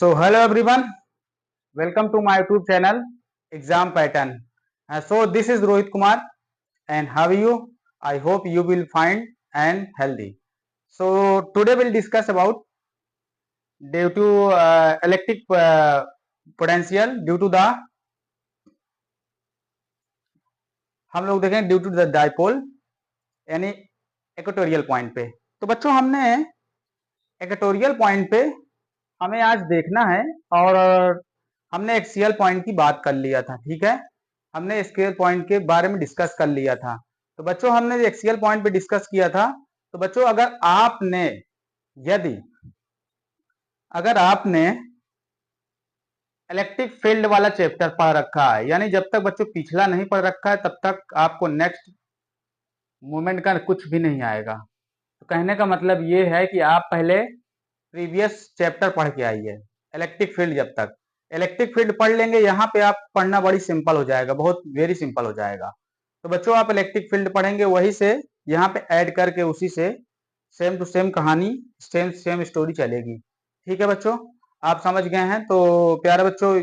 So hello everyone, welcome to my YouTube channel Exam Pattern. So this is Rohit Kumar and how are you? I hope you will find and healthy. So today we'll discuss about due to electric potential due to the हम लोग देखें due to the dipole यानी equatorial point पे। तो बच्चों हमने equatorial point पे हमें आज देखना है और हमने एक्सियल पॉइंट की बात कर लिया था, ठीक है। हमने एक्सियल पॉइंट के बारे में डिस्कस कर लिया था। तो बच्चों हमने एक्सियल पॉइंट पे डिस्कस किया था। तो बच्चों यदि अगर आपने इलेक्ट्रिक फील्ड वाला चैप्टर पढ़ रखा है, यानी जब तक बच्चों पिछला नहीं पढ़ रखा है तब तक आपको नेक्स्ट मूवमेंट का कुछ भी नहीं आएगा। तो कहने का मतलब ये है कि आप पहले प्रीवियस चैप्टर पढ़ के आइए। इलेक्ट्रिक फील्ड जब तक इलेक्ट्रिक फील्ड पढ़ लेंगे, यहाँ पे आप पढ़ना बड़ी सिंपल हो जाएगा, बहुत वेरी सिंपल हो जाएगा। तो बच्चों आप इलेक्ट्रिक फील्ड पढ़ेंगे, वही से यहाँ पे ऐड करके उसी से सेम टू सेम कहानी सेम स्टोरी चलेगी। ठीक है बच्चों, आप समझ गए हैं। तो प्यारे बच्चों,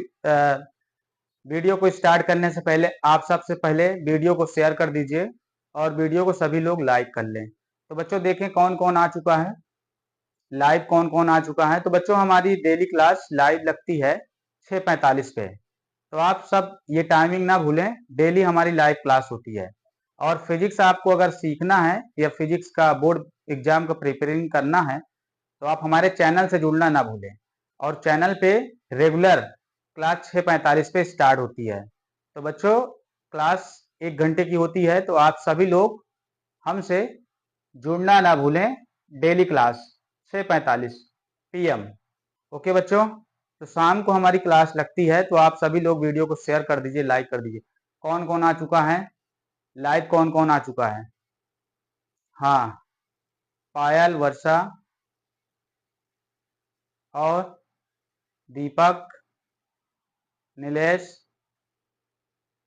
वीडियो को स्टार्ट करने से पहले आप सबसे पहले वीडियो को शेयर कर दीजिए और वीडियो को सभी लोग लाइक कर लें। तो बच्चों देखें कौन कौन आ चुका है लाइव, कौन कौन आ चुका है। तो बच्चों हमारी डेली क्लास लाइव लगती है 6:45 पे। तो आप सब ये टाइमिंग ना भूलें, डेली हमारी लाइव क्लास होती है। और फिजिक्स आपको अगर सीखना है या फिजिक्स का बोर्ड एग्जाम का प्रिपेयरिंग करना है तो आप हमारे चैनल से जुड़ना ना भूलें। और चैनल पे रेगुलर क्लास 6:45 पे स्टार्ट होती है। तो बच्चों क्लास 1 घंटे की होती है, तो आप सभी लोग हमसे जुड़ना ना भूलें। Daily class 6:45 PM। ओके बच्चों, तो शाम को हमारी क्लास लगती है। तो आप सभी लोग वीडियो को शेयर कर दीजिए, लाइक कर दीजिए। कौन कौन आ चुका है लाइव, कौन कौन आ चुका है? हाँ, पायल, वर्षा और दीपक, नीलेश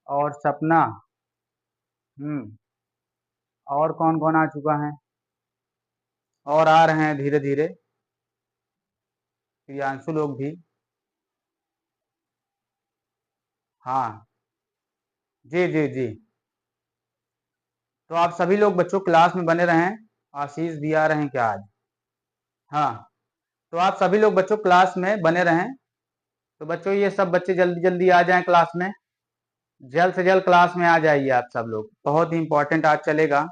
और सपना। और कौन कौन आ चुका है? और आ रहे हैं धीरे धीरे प्रियांशु लोग भी। हाँ जी जी जी। तो आप सभी लोग बच्चों क्लास में बने रहें। आशीष भी आ रहे हैं क्या आज? हाँ, तो आप सभी लोग बच्चों क्लास में बने रहें। तो बच्चों ये सब बच्चे जल्दी जल्दी आ जाएं क्लास में, जल्द से जल्द क्लास में आ जाइए आप सब लोग। बहुत ही इंपॉर्टेंट आज चलेगा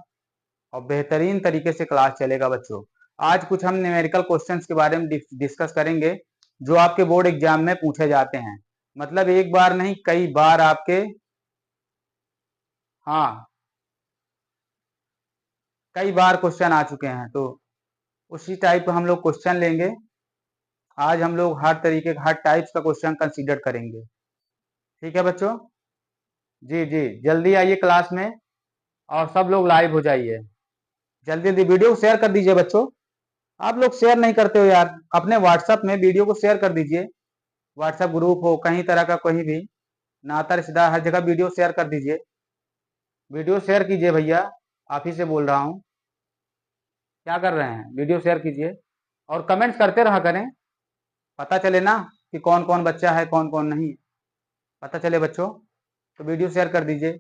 और बेहतरीन तरीके से क्लास चलेगा बच्चों। आज कुछ हम न्यूमेरिकल क्वेश्चंस के बारे में डिस्कस करेंगे जो आपके बोर्ड एग्जाम में पूछे जाते हैं। मतलब एक बार नहीं, कई बार आपके, हाँ, कई बार क्वेश्चन आ चुके हैं। तो उसी टाइप का हम लोग क्वेश्चन लेंगे। आज हम लोग हर तरीके का, हर टाइप्स का क्वेश्चन कंसीडर करेंगे। ठीक है बच्चों? जी जी, जल्दी आइए क्लास में और सब लोग लाइव हो जाइए। जल्दी जल्दी वीडियो को शेयर कर दीजिए बच्चों। आप लोग शेयर नहीं करते हो यार, अपने व्हाट्सएप में वीडियो को शेयर कर दीजिए। व्हाट्सएप ग्रुप हो, कहीं तरह का कहीं भी, नाता रिश्तेदार, हर जगह वीडियो शेयर कर दीजिए। वीडियो शेयर कीजिए भैया, आप ही से बोल रहा हूँ। क्या कर रहे हैं? वीडियो शेयर कीजिए और कमेंट्स करते रहा करें, पता चले ना कि कौन कौन बच्चा है कौन कौन नहीं, पता चले बच्चों। तो वीडियो शेयर कर दीजिए।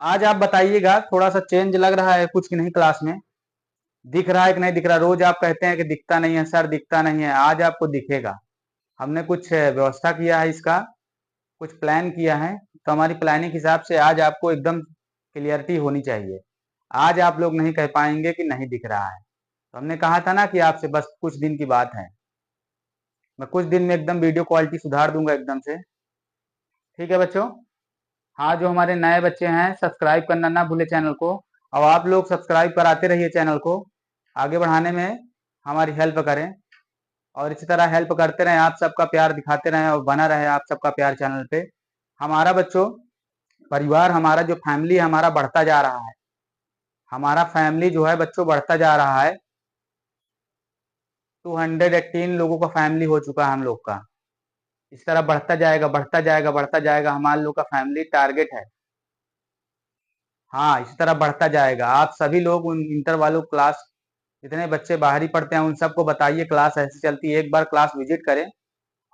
आज आप बताइएगा थोड़ा सा चेंज लग रहा है कुछ कि नहीं, क्लास में दिख रहा है कि नहीं दिख रहा? रोज आप कहते हैं कि दिखता नहीं है सर, दिखता नहीं है। आज आपको दिखेगा। हमने कुछ व्यवस्था किया है इसका, कुछ प्लान किया है। तो हमारी प्लानिंग के हिसाब से आज आपको एकदम क्लियरिटी होनी चाहिए। आज आप लोग नहीं कह पाएंगे कि नहीं दिख रहा है। तो हमने कहा था ना कि आपसे बस कुछ दिन की बात है, मैं कुछ दिन में एकदम वीडियो क्वालिटी सुधार दूंगा एकदम से। ठीक है बच्चों? हाँ, जो हमारे नए बच्चे हैं सब्सक्राइब करना ना भूले चैनल को। और आप लोग सब्सक्राइब कराते रहिए चैनल को, आगे बढ़ाने में हमारी हेल्प करें। और इसी तरह हेल्प करते रहें, आप सबका प्यार दिखाते रहें और बना रहे आप सबका प्यार चैनल पे। हमारा बच्चों परिवार, हमारा जो फैमिली है हमारा बढ़ता जा रहा है। हमारा फैमिली जो है बच्चों बढ़ता जा रहा है। 218 लोगों का फैमिली हो चुका है हम लोग का। इस तरह बढ़ता जाएगा बढ़ता जाएगा बढ़ता जाएगा, हमारे लोग का फैमिली टारगेट है। हाँ, इसी तरह बढ़ता जाएगा। आप सभी लोग उन इंटर वालों क्लास, जितने बच्चे बाहर ही पढ़ते हैं उन सबको बताइए क्लास ऐसी चलती है, एक बार क्लास विजिट करें।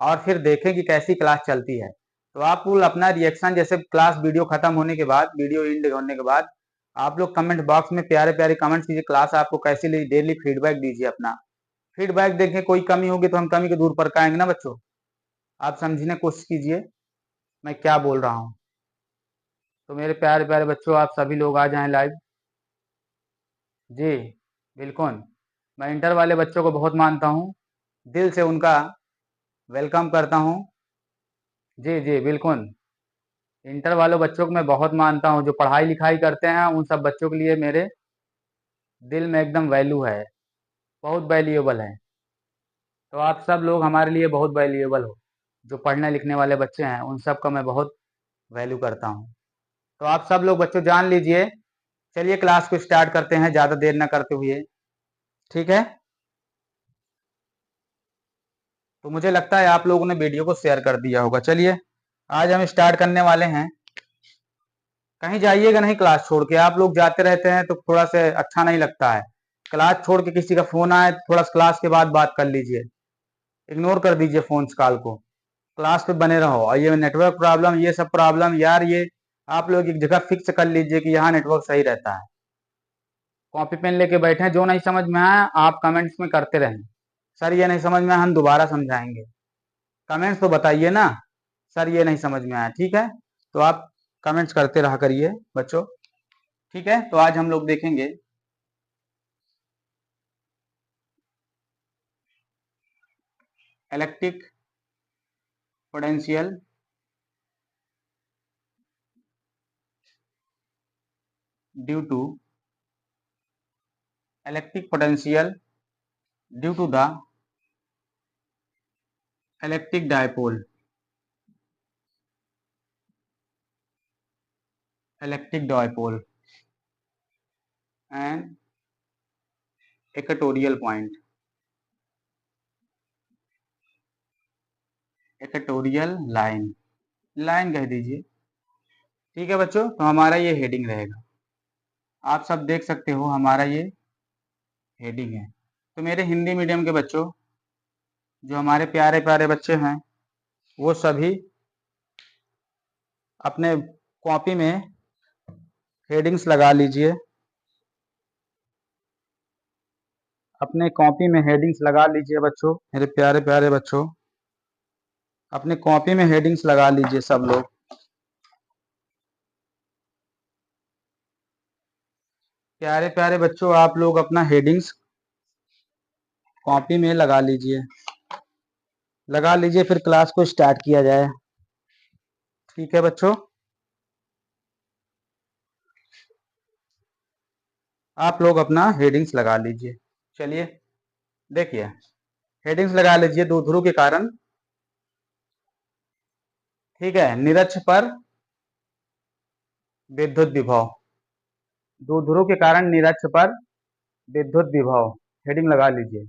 और फिर देखें कि कैसी क्लास चलती है। तो आप लोग अपना रिएक्शन, जैसे क्लास वीडियो खत्म होने के बाद, वीडियो एंड होने के बाद आप लोग कमेंट बॉक्स में प्यारे प्यारे कमेंट्स कीजिए, क्लास आपको कैसी लगी, डेली फीडबैक दीजिए अपना। फीडबैक देखें, कोई कमी होगी तो हम कमी को दूर पर आएंगे ना बच्चों। आप समझने की कोशिश कीजिए मैं क्या बोल रहा हूँ। तो मेरे प्यारे प्यारे बच्चों, आप सभी लोग आ जाएं लाइव। जी बिल्कुल, मैं इंटर वाले बच्चों को बहुत मानता हूँ, दिल से उनका वेलकम करता हूँ। जी जी बिल्कुल, इंटर वालों बच्चों को मैं बहुत मानता हूँ, जो पढ़ाई लिखाई करते हैं उन सब बच्चों के लिए मेरे दिल में एकदम वैल्यू है, बहुत वैल्यूएबल है। तो आप सब लोग हमारे लिए बहुत वैल्यूएबल हो, जो पढ़ने लिखने वाले बच्चे हैं उन सब का मैं बहुत वैल्यू करता हूँ। तो आप सब लोग बच्चों जान लीजिए। चलिए क्लास को स्टार्ट करते हैं ज़्यादा देर न करते हुए, ठीक है। तो मुझे लगता है आप लोगों ने वीडियो को शेयर कर दिया होगा। चलिए आज हम स्टार्ट करने वाले हैं। कहीं जाइएगा नहीं क्लास छोड़ के, आप लोग जाते रहते हैं तो थोड़ा सा अच्छा नहीं लगता है। क्लास छोड़ के किसी का फोन आए थोड़ा क्लास के बाद बात कर लीजिए, इग्नोर कर दीजिए फोन कॉल को, क्लास पे बने रहो। और ये नेटवर्क प्रॉब्लम, ये सब प्रॉब्लम यार, ये आप लोग एक जगह फिक्स कर लीजिए कि यहाँ नेटवर्क सही रहता है। कॉपी पेन लेके बैठे, जो नहीं समझ में आया आप कमेंट्स में करते रहें, सर ये नहीं समझ में आया हम दोबारा समझाएंगे। कमेंट्स तो बताइए ना, सर ये नहीं समझ में आया, ठीक है। तो आप कमेंट्स करते रहा करिए बच्चों, ठीक है। तो आज हम लोग देखेंगे electric potential due to electric potential due to the electric dipole, electric dipole and equatorial point, equatorial line, line कह दीजिए, ठीक है बच्चों। तो हमारा ये हेडिंग रहेगा, आप सब देख सकते हो हमारा ये हेडिंग है। तो मेरे हिंदी मीडियम के बच्चों, जो हमारे प्यारे प्यारे बच्चे हैं, वो सभी अपने कॉपी में हेडिंग्स लगा लीजिए, अपने कॉपी में हेडिंग्स लगा लीजिए बच्चों, मेरे प्यारे प्यारे बच्चों, अपने कॉपी में हेडिंग्स लगा लीजिए सब लोग। प्यारे प्यारे बच्चों, आप लोग अपना हेडिंग्स कॉपी में लगा लीजिए, लगा लीजिए, फिर क्लास को स्टार्ट किया जाए, ठीक है बच्चों। आप लोग अपना हेडिंग्स लगा लीजिए। चलिए देखिए, हेडिंग्स लगा लीजिए। दो ध्रुव के कारण, ठीक है, निरक्ष पर विद्युत विभव, दो ध्रुव के कारण निरक्ष पर विद्युत विभव, हेडिंग लगा लीजिए,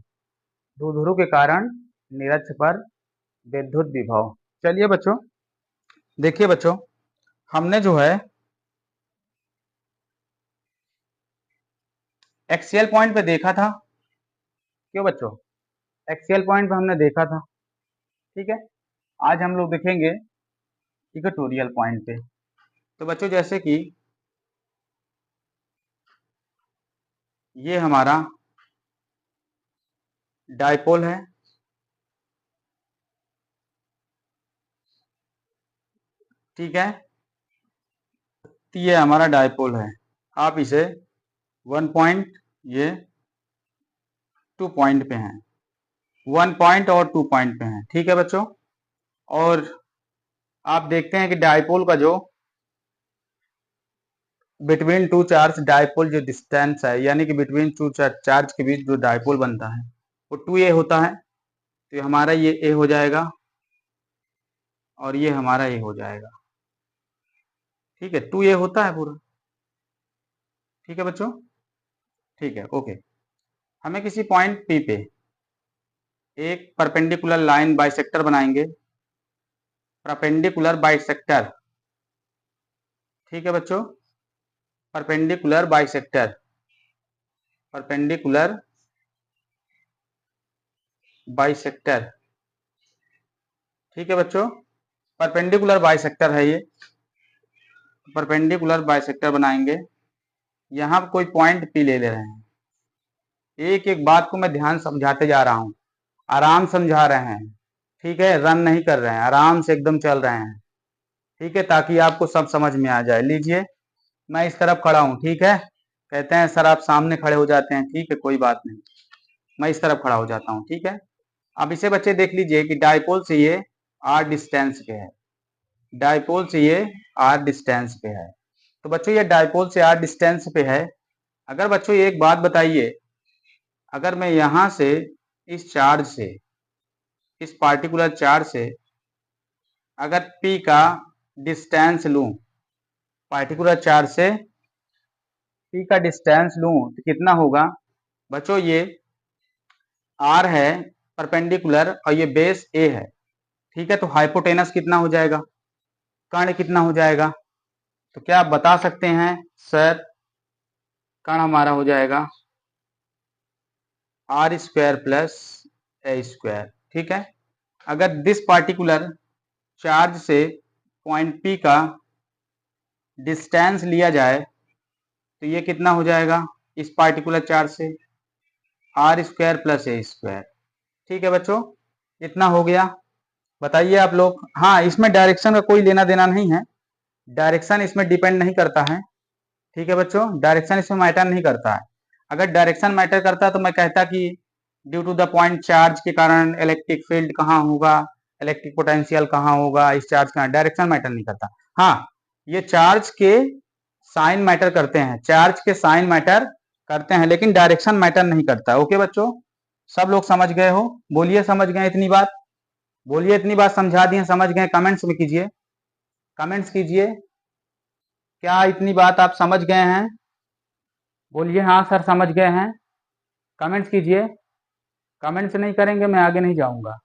दो ध्रुव के कारण निरक्ष पर विद्युत विभव। चलिए बच्चों देखिए बच्चों, हमने जो है एक्सियल पॉइंट पे देखा था, क्यों बच्चों, एक्सियल पॉइंट पे हमने देखा था, ठीक है। आज हम लोग देखेंगे इक्वेटोरियल पॉइंट पे। तो बच्चों जैसे कि ये हमारा डायपोल है, ठीक है, तो ये हमारा डायपोल है। आप इसे 1 पॉइंट, ये 2 पॉइंट पे हैं, 1 पॉइंट और 2 पॉइंट पे हैं, ठीक है बच्चों। और आप देखते हैं कि डायपोल का जो बिटवीन टू चार्ज डायपोल जो डिस्टेंस है, यानी कि बिटवीन टू चार्ज के बीच जो डायपोल बनता है वो 2a होता है। तो हमारा ये a हो जाएगा और ये हमारा a हो जाएगा, ठीक है, 2a होता है पूरा, ठीक है बच्चों, ठीक है ओके। हमें किसी पॉइंट P पे एक परपेंडिकुलर लाइन बाइसेक्टर बनाएंगे, परपेंडिकुलर बाइसेक्टर, ठीक है बच्चों, परपेंडिकुलर बाइसेक्टर, परपेंडिकुलर बाइसेक्टर, ठीक है बच्चों, परपेंडिकुलर बाइसेक्टर है ये, परपेंडिकुलर बाइसेक्टर बनाएंगे। यहाँ कोई पॉइंट पी ले रहे हैं, एक एक बात को मैं ध्यान समझाते जा रहा हूँ, आराम समझा रहे हैं, ठीक है, रन नहीं कर रहे हैं, आराम से एकदम चल रहे हैं, ठीक है, ताकि आपको सब समझ में आ जाए। लीजिए मैं इस तरफ खड़ा हूँ, ठीक है, कहते हैं सर आप सामने खड़े हो जाते हैं, ठीक है कोई बात नहीं, मैं इस तरफ खड़ा हो जाता हूँ, ठीक है। अब इसे बच्चे देख लीजिए कि डायपोल से ये आर डिस्टेंस पे है, डायपोल से ये आर डिस्टेंस पे है। तो बच्चों ये डायपोल से आर डिस्टेंस पे है। अगर बच्चों ये एक बात बताइए, अगर मैं यहां से इस चार्ज से, इस पार्टिकुलर चार्ज से अगर P का डिस्टेंस लूं, पार्टिकुलर चार्ज से P का डिस्टेंस लूं तो कितना होगा बच्चों, ये R है परपेंडिकुलर और ये बेस A है, ठीक है, तो हाइपोटेनस कितना हो जाएगा, कर्ण कितना हो जाएगा, तो क्या आप बता सकते हैं सर, कर्ण हमारा हो जाएगा आर स्क्वायर प्लस ए स्क्वायर, ठीक है। अगर दिस पार्टिकुलर चार्ज से पॉइंट P का डिस्टेंस लिया जाए तो ये कितना हो जाएगा, इस पार्टिकुलर चार्ज से आर स्क्वायर प्लस ए स्क्वायर, ठीक है बच्चों, इतना हो गया। बताइए आप लोग, हाँ इसमें डायरेक्शन का कोई लेना देना नहीं है, डायरेक्शन इसमें डिपेंड नहीं करता है, ठीक है बच्चों, डायरेक्शन इसमें मैटर नहीं करता है। अगर डायरेक्शन मैटर करता तो मैं कहता कि due to the point charge के कारण इलेक्ट्रिक फील्ड कहाँ होगा, इलेक्ट्रिक पोटेंशियल कहाँ होगा, इस चार्ज का डायरेक्शन मैटर नहीं करता। हाँ ये चार्ज के साइन मैटर करते हैं, चार्ज के साइन मैटर करते हैं, लेकिन डायरेक्शन मैटर नहीं करता। ओके बच्चों, सब लोग समझ गए हो, बोलिए समझ गए इतनी बात, बोलिए इतनी बात समझा दिए, समझ गए, कमेंट्स में कीजिए, कमेंट्स कीजिए, क्या इतनी बात आप समझ गए हैं, बोलिए हाँ सर समझ गए हैं, कमेंट्स कीजिए, कमेंट्स नहीं करेंगे मैं आगे नहीं जाऊंगा,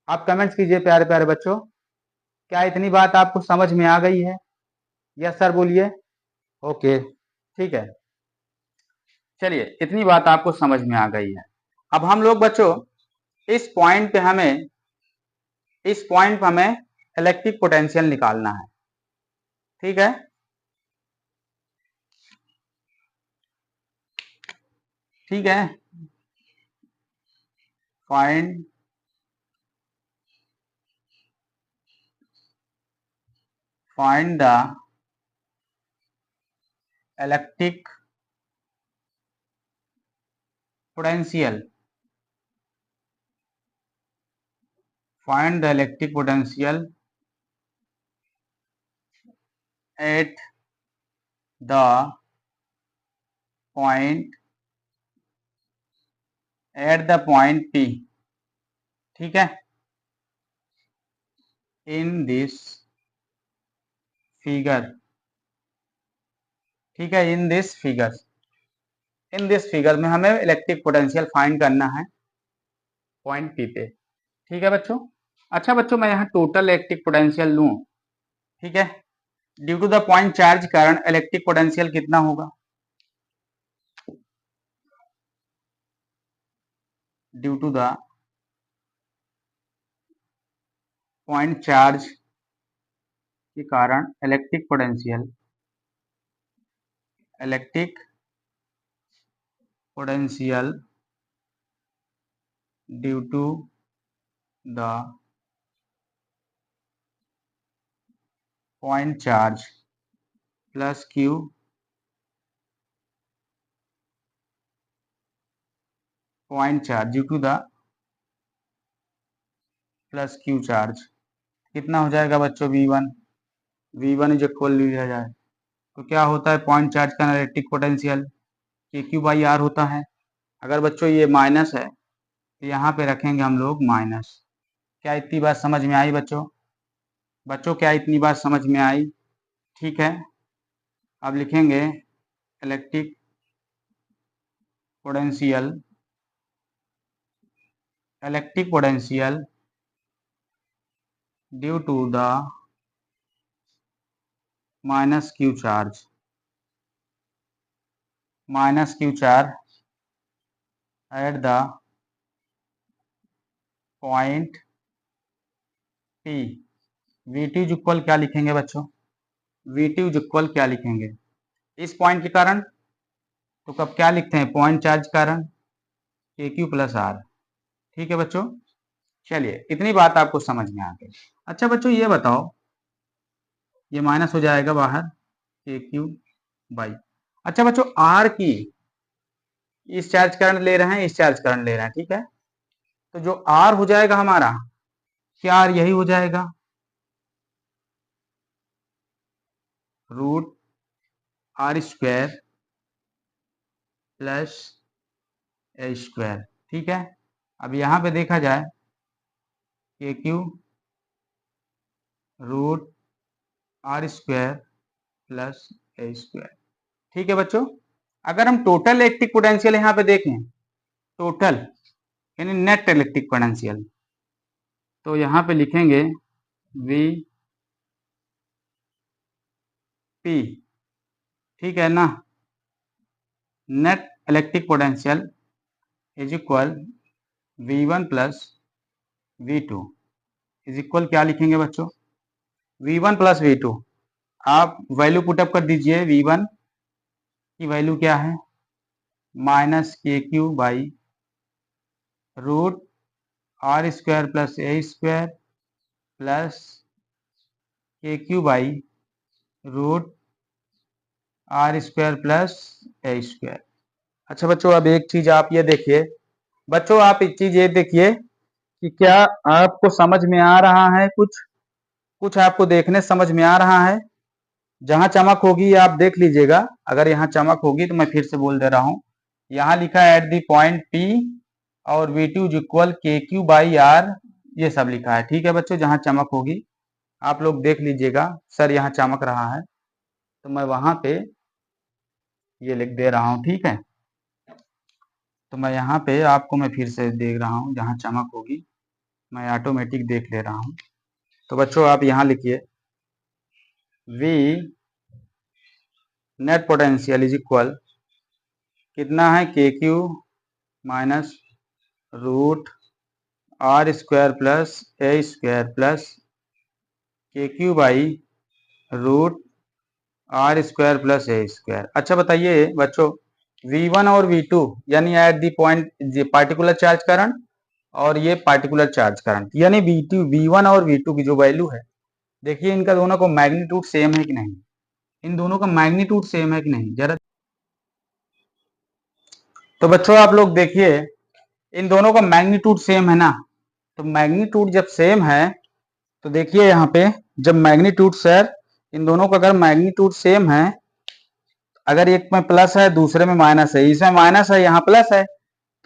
आप कमेंट्स कीजिए प्यारे प्यारे बच्चों, क्या इतनी बात आपको समझ में आ गई है, यस सर बोलिए, ओके ठीक है, चलिए इतनी बात आपको समझ में आ गई है। अब हम लोग बच्चों इस पॉइंट पे हमें, इस पॉइंट पे हमें इलेक्ट्रिक पोटेंशियल निकालना है, ठीक है, ठीक है, find find the electric potential, find the electric potential at the point, at the point P, ठीक है, in this figure, ठीक है, in this figure, in this figure में हमें इलेक्ट्रिक पोटेंशियल फाइंड करना है पॉइंट P पे, ठीक है बच्चों। अच्छा बच्चों मैं यहाँ टोटल इलेक्ट्रिक पोटेंशियल लूँ, ठीक है, due to the point charge कारण इलेक्ट्रिक पोटेंशियल कितना होगा, due to the point charge के कारण electric potential, electric potential due to the point charge plus Q, point charge due to the plus Q charge, कितना हो जाएगा बच्चों V1, V1 is equal लिया जाए तो क्या होता है, पॉइंट चार्ज का इलेक्ट्रिक पोटेंशियल KQ/R होता है। अगर बच्चों ये माइनस है तो यहाँ पे रखेंगे हम लोग माइनस। क्या इतनी बात समझ में आई बच्चों, बच्चों क्या इतनी बात समझ में आई, ठीक है। अब लिखेंगे electric potential, electric potential due to the minus Q charge, minus Q charge at the point P, VT is equal क्या लिखेंगे बच्चों, VT इज इक्वल क्या लिखेंगे इस पॉइंट के कारण, तो कब क्या लिखते हैं पॉइंट चार्ज कारण KQ प्लस R। ठीक है बच्चों, चलिए इतनी बात आपको समझ में आ गई। अच्छा बच्चों ये बताओ, ये माइनस हो जाएगा बाहर KQ बाई, अच्छा बच्चों R की इस चार्ज करंट ले रहे हैं, इस चार्ज करंट ले रहे हैं, ठीक है, तो जो R हो जाएगा हमारा, क्या R यही हो जाएगा रूट R स्क्वायर प्लस ए स्क्वायर। ठीक है, अब यहाँ पे देखा जाए KQ root R square plus ए स्क्वायर। ठीक है बच्चों, अगर हम टोटल इलेक्ट्रिक पोटेंशियल यहाँ पे देखें, टोटल यानी नेट इलेक्ट्रिक पोटेंशियल, तो यहाँ पे लिखेंगे वी पी, ठीक है ना, net electric potential is equal V1 plus V2 is equal क्या लिखेंगे बच्चों, V1 प्लस V2। आप वैल्यू पुटअप कर दीजिए, V1 की वैल्यू क्या है minus KQ by root R square plus A square plus KQ by root R square plus A square. अच्छा बच्चों अब एक चीज आप ये देखिए, बच्चों आप एक चीज ये देखिए कि क्या आपको समझ में आ रहा है, कुछ कुछ आपको देखने समझ में आ रहा है। जहां चमक होगी आप देख लीजिएगा, अगर यहाँ चमक होगी तो मैं फिर से बोल दे रहा हूँ, यहाँ लिखा है एट दी पॉइंट P और V2 is equal KQ by R, ये सब लिखा है। ठीक है बच्चों, जहां चमक होगी आप लोग देख लीजिएगा, सर यहाँ चमक रहा है तो मैं वहां पे ये लिख दे रहा हूँ। ठीक है, तो मैं यहाँ पे आपको मैं फिर से देख रहा हूँ, जहाँ चमक होगी मैं ऑटोमेटिक देख ले रहा हूँ। तो बच्चों आप यहाँ लिखिए V net potential is equal कितना है KQ minus root R square plus A square plus KQ by root R square plus A square. अच्छा बताइए बच्चों, V1 और V2 यानी at the point particular charge current और ये पार्टिकुलर चार्ज करंट, यानी V1 और V2 की जो वैल्यू है, देखिए इनका दोनों का मैग्नीट्यूड सेम है कि नहीं, इन दोनों का मैग्नीट्यूड सेम है कि नहीं जरा। तो बच्चों आप लोग देखिए इन दोनों का मैग्नीट्यूड सेम है ना, तो मैग्नीट्यूड जब सेम है तो देखिए यहाँ पे जब मैग्नीट्यूड सर इन दोनों का अगर मैग्नीट्यूड सेम है, अगर एक में प्लस है दूसरे में माइनस है, इसमें माइनस है यहाँ प्लस है,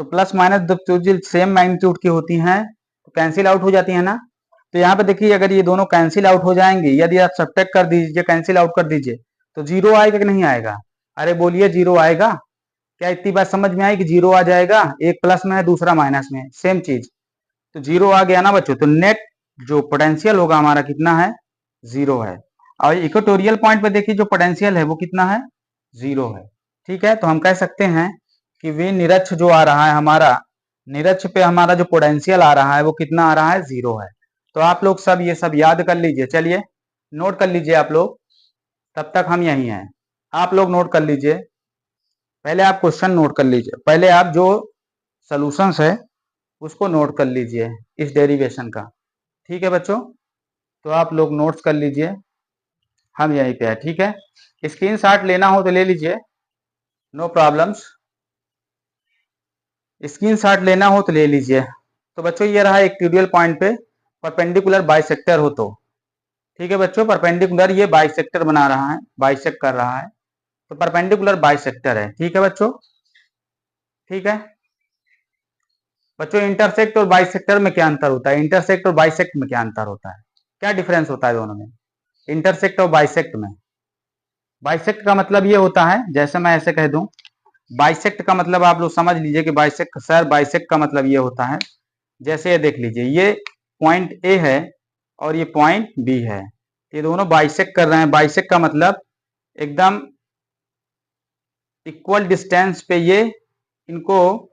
तो प्लस माइनस जब सेम मैग्नीट्यूड की होती हैं तो कैंसिल आउट हो जाती है ना। तो यहाँ पे देखिए अगर ये दोनों कैंसिल आउट हो जाएंगे, यदि आप सब्ट्रैक्ट कर दीजिए कैंसिल आउट कर दीजिए तो जीरो आएगा कि नहीं आएगा, अरे बोलिए जीरो आएगा। क्या इतनी बात समझ में आई कि जीरो आ जाएगा, एक प्लस में है दूसरा माइनस में, सेम चीज, तो जीरो आ गया ना बच्चों, तो नेट जो पोटेंशियल होगा हमारा कितना है, जीरो है। और इक्वेटोरियल पॉइंट पे देखिए जो पोटेंशियल है वो कितना है, जीरो है। ठीक है, तो हम कह सकते हैं कि वी निरक्ष जो आ रहा है हमारा, निरक्ष पे हमारा जो पोटेंशियल आ रहा है वो कितना आ रहा है, जीरो है। तो आप लोग सब ये सब याद कर लीजिए, चलिए नोट कर लीजिए आप लोग, तब तक हम यही हैं, आप लोग नोट कर लीजिए, पहले आप क्वेश्चन नोट कर लीजिए, पहले आप जो सोल्यूशंस है उसको नोट कर लीजिए इस डेरिवेशन का। ठीक है बच्चों, तो आप लोग नोट्स कर लीजिए, हम यहीं पे है। ठीक है, स्क्रीनशॉट लेना हो तो ले लीजिए, नो प्रॉब्लम्स, स्क्रीनशॉट लेना हो तो ले लीजिए। तो बच्चों ये रहा एक ट्यूडियल पॉइंट पे परपेंडिकुलर बाइसेक्टर हो तो, ठीक है बच्चों, परपेंडिकुलर ये बाइसेक्टर बना रहा है, बाइसेक्ट कर रहा है, तो परपेंडिकुलर बाइसेक्टर है। ठीक है बच्चों, ठीक है बच्चों, इंटरसेक्ट और बाइसेक्टर में क्या अंतर होता है, इंटरसेक्ट और बाइसेक्ट में क्या अंतर होता है, क्या डिफरेंस होता है दोनों में, इंटरसेक्ट और बाइसेक्ट में। बाइसेक्ट का मतलब ये होता है, जैसे मैं ऐसे कह दूं, बाइसेक्ट का मतलब आप लोग समझ लीजिए कि बाइसेक्ट, सर बाइसेक्ट का मतलब ये होता है, जैसे ये देख लीजिए ये पॉइंट ए है और ये पॉइंट बी है, ये दोनों बाइसेक्ट कर रहे हैं। बाइसेक्ट का मतलब एकदम इक्वल डिस्टेंस पे ये इनको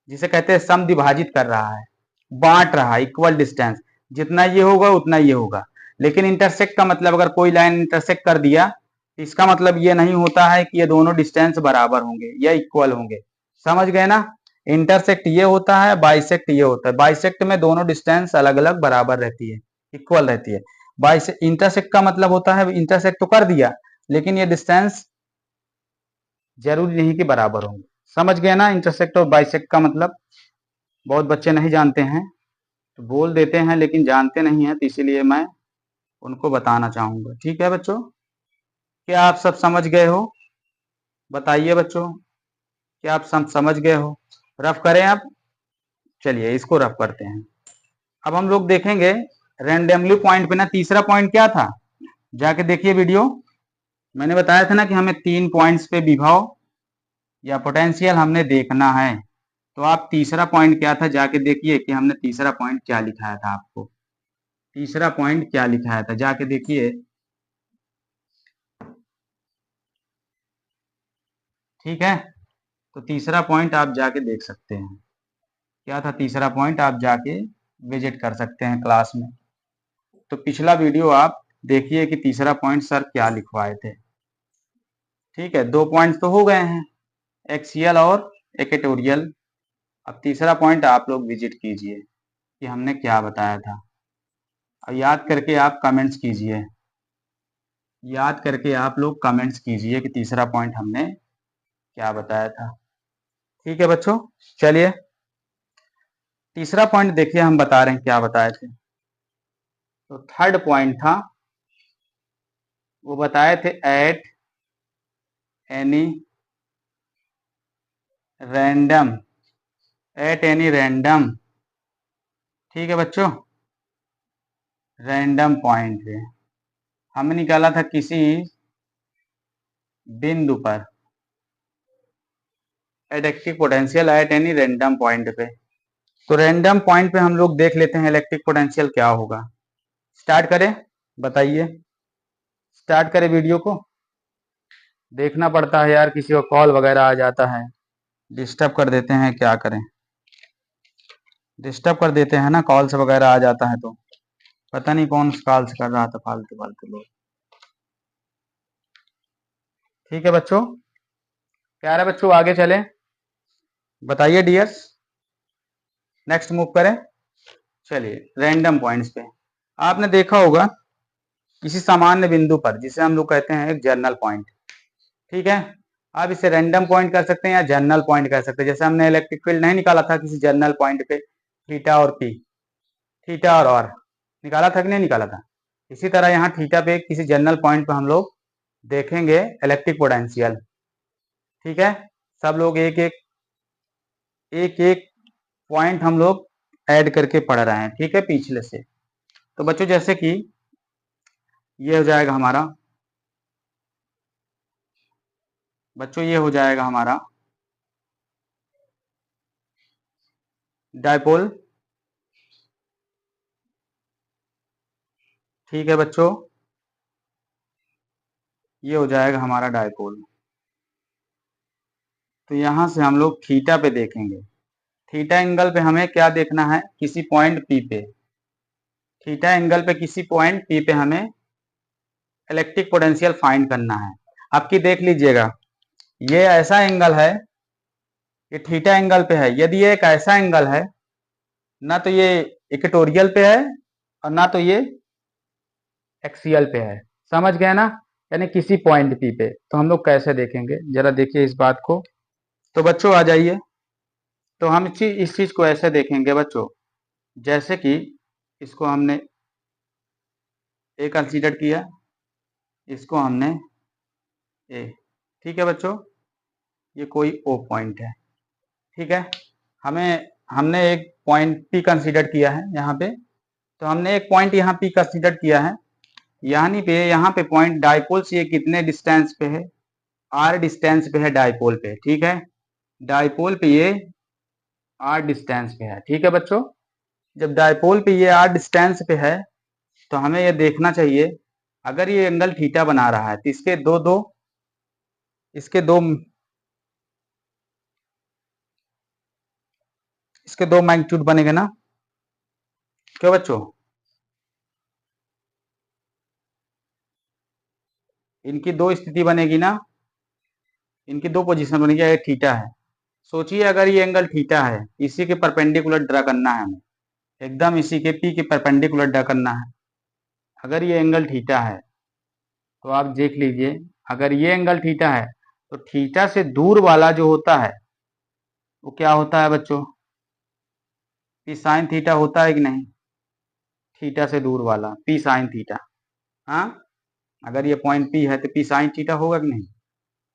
जिसे कहते हैं समद्विभाजित कर रहा है, बांट रहा है, इक्वल डिस्टेंस। जितना ये होगा उतना ये होगा। लेकिन इंटरसेक्ट का मतलब अगर कोई लाइन इंटरसेक्ट कर दिया, इसका मतलब ये नहीं होता है कि ये दोनों डिस्टेंस बराबर होंगे या इक्वल होंगे। समझ गए ना? इंटरसेक्ट ये होता है, बाइसेक्ट ये होता है। बाइसेक्ट में दोनों डिस्टेंस अलग अलग बराबर रहती है, इक्वल रहती है। इंटरसेक्ट का मतलब होता है इंटरसेक्ट तो कर दिया, लेकिन ये डिस्टेंस जरूरी नहीं कि बराबर होंगे। समझ गए ना इंटरसेक्ट और बाइसेक्ट का मतलब? बहुत बच्चे नहीं जानते हैं तो बोल देते हैं, लेकिन जानते नहीं हैं, तो इसीलिए मैं उनको बताना चाहूंगा। ठीक है बच्चों, क्या आप सब समझ गए हो? बताइए बच्चों, क्या आप सब समझ गए हो? रफ करें आप? चलिए इसको रफ करते हैं। अब हम लोग देखेंगे रैंडमली पॉइंट पे ना, तीसरा पॉइंट क्या था, जाके देखिए वीडियो। मैंने बताया था ना कि हमें 3 पॉइंट्स पे विभव या पोटेंशियल हमने देखना है। तो आप तीसरा पॉइंट क्या था, जाके देखिए कि हमने तीसरा पॉइंट क्या लिखाया था आपको। तीसरा पॉइंट क्या लिखाया था, जाके देखिए। ठीक है, तो तीसरा पॉइंट आप जाके देख सकते हैं। क्या था तीसरा पॉइंट, आप जाके विजिट कर सकते हैं क्लास में। तो पिछला वीडियो आप देखिए कि तीसरा पॉइंट सर क्या लिखवाए थे। ठीक है, 2 पॉइंट तो हो गए हैं, एक्सियल और इक्वेटोरियल। अब तीसरा पॉइंट आप लोग विजिट कीजिए कि हमने क्या बताया था। अब याद करके आप कमेंट्स कीजिए, याद करके आप लोग कमेंट्स कीजिए कि तीसरा पॉइंट हमने क्या बताया था। ठीक है बच्चों, चलिए तीसरा पॉइंट देखिए, हम बता रहे हैं क्या बताए थे। तो थर्ड पॉइंट था, वो बताए थे at any random, at any random. ठीक है बच्चों, रैंडम पॉइंट पे हमने निकाला था किसी बिंदु पर electric potential at any random point पे। तो रैंडम पॉइंट पे हम लोग देख लेते हैं इलेक्ट्रिक पोटेंशियल क्या होगा। स्टार्ट करें, बताइए। स्टार्ट करें वीडियो को। देखना पड़ता है यार, किसी को कॉल वगैरह आ जाता है, डिस्टर्ब कर देते हैं, क्या करें, डिस्टर्ब कर देते हैं ना, कॉल्स वगैरह आ जाता है तो। पता नहीं कौन कॉल्स कर रहा था, फालतू फालतू लोग। ठीक है बच्चों, प्यारे बच्चों आगे चलें, बताइए डियर्स, नेक्स्ट मूव करें। चलिए रैंडम पॉइंट्स पे आपने देखा होगा किसी सामान्य बिंदु पर, जिसे हम लोग कहते हैं एक जर्नल पॉइंट। ठीक है, आप इसे रैंडम पॉइंट कर सकते हैं या जर्नल पॉइंट कर सकते हैं। जैसे हमने इलेक्ट्रिक फील्ड नहीं निकाला था किसी जर्नल पॉइंट पे, थीटा और पी, थीटा और निकाला था कि नहीं निकाला था। इसी तरह यहाँ थीटा पे किसी जर्नल पॉइंट पे हम लोग देखेंगे इलेक्ट्रिक पोटेंशियल। ठीक है, सब लोग एक एक एक एक पॉइंट हम लोग ऐड करके पढ़ रहे हैं। ठीक है, पिछले से। तो बच्चों जैसे कि ये हो जाएगा हमारा, बच्चों ये हो जाएगा हमारा डायपोल। ठीक है बच्चों, ये हो जाएगा हमारा डायपोल। तो यहां से हम लोग थीटा पे देखेंगे। थीटा एंगल पे हमें क्या देखना है, किसी पॉइंट पी पे, थीटा एंगल पे किसी पॉइंट पी पे हमें इलेक्ट्रिक पोटेंशियल फाइंड करना है। आपकी देख लीजिएगा, ये ऐसा एंगल है, ये थीटा एंगल पे है। यदि ये एक ऐसा एंगल है, ना तो ये इक्वेटोरियल पे है और ना तो ये एक्सियल पे है। समझ गए ना? यानी किसी पॉइंट पी पे। तो हम लोग कैसे देखेंगे, जरा देखिए इस बात को। तो बच्चों आ जाइए, तो हम इस चीज को ऐसे देखेंगे बच्चों, जैसे कि इसको हमने ए कंसीडर किया, इसको हमने ए। ठीक है बच्चों, ये कोई ओ पॉइंट है। ठीक है, हमें हमने एक पॉइंट पी कंसीडर किया है यहाँ पे। तो हमने एक पॉइंट यहाँ पी कंसीडर किया है, यहाँ पे पॉइंट डायपोल से ये कितने डिस्टेंस पे है, आर डिस्टेंस पे है डायपोल पे। ठीक है, डायपोल पे ये आर डिस्टेंस पे है। ठीक है बच्चों, जब डायपोल पे ये आर डिस्टेंस पे है, तो हमें ये देखना चाहिए, अगर ये एंगल थीटा बना रहा है तो इसके दो मैग्नीट्यूड बनेंगे ना, क्यों बच्चों? इनकी दो स्थिति बनेगी ना, इनकी दो पोजीशन बनेगी। ये थीटा है, सोचिए अगर ये एंगल थीटा है, इसी के परपेंडिकुलर ड्रा करना है हमें, एकदम इसी के पी के परपेंडिकुलर ड्रा करना है। अगर ये एंगल थीटा है तो आप देख लीजिए, अगर ये एंगल थीटा है तो थीटा से दूर वाला जो होता है वो क्या होता है बच्चों, पी साइन थीटा होता है कि नहीं, थीटा से दूर वाला पी साइन थीटा। हाँ, अगर ये पॉइंट पी है तो पी साइन थीटा होगा कि नहीं।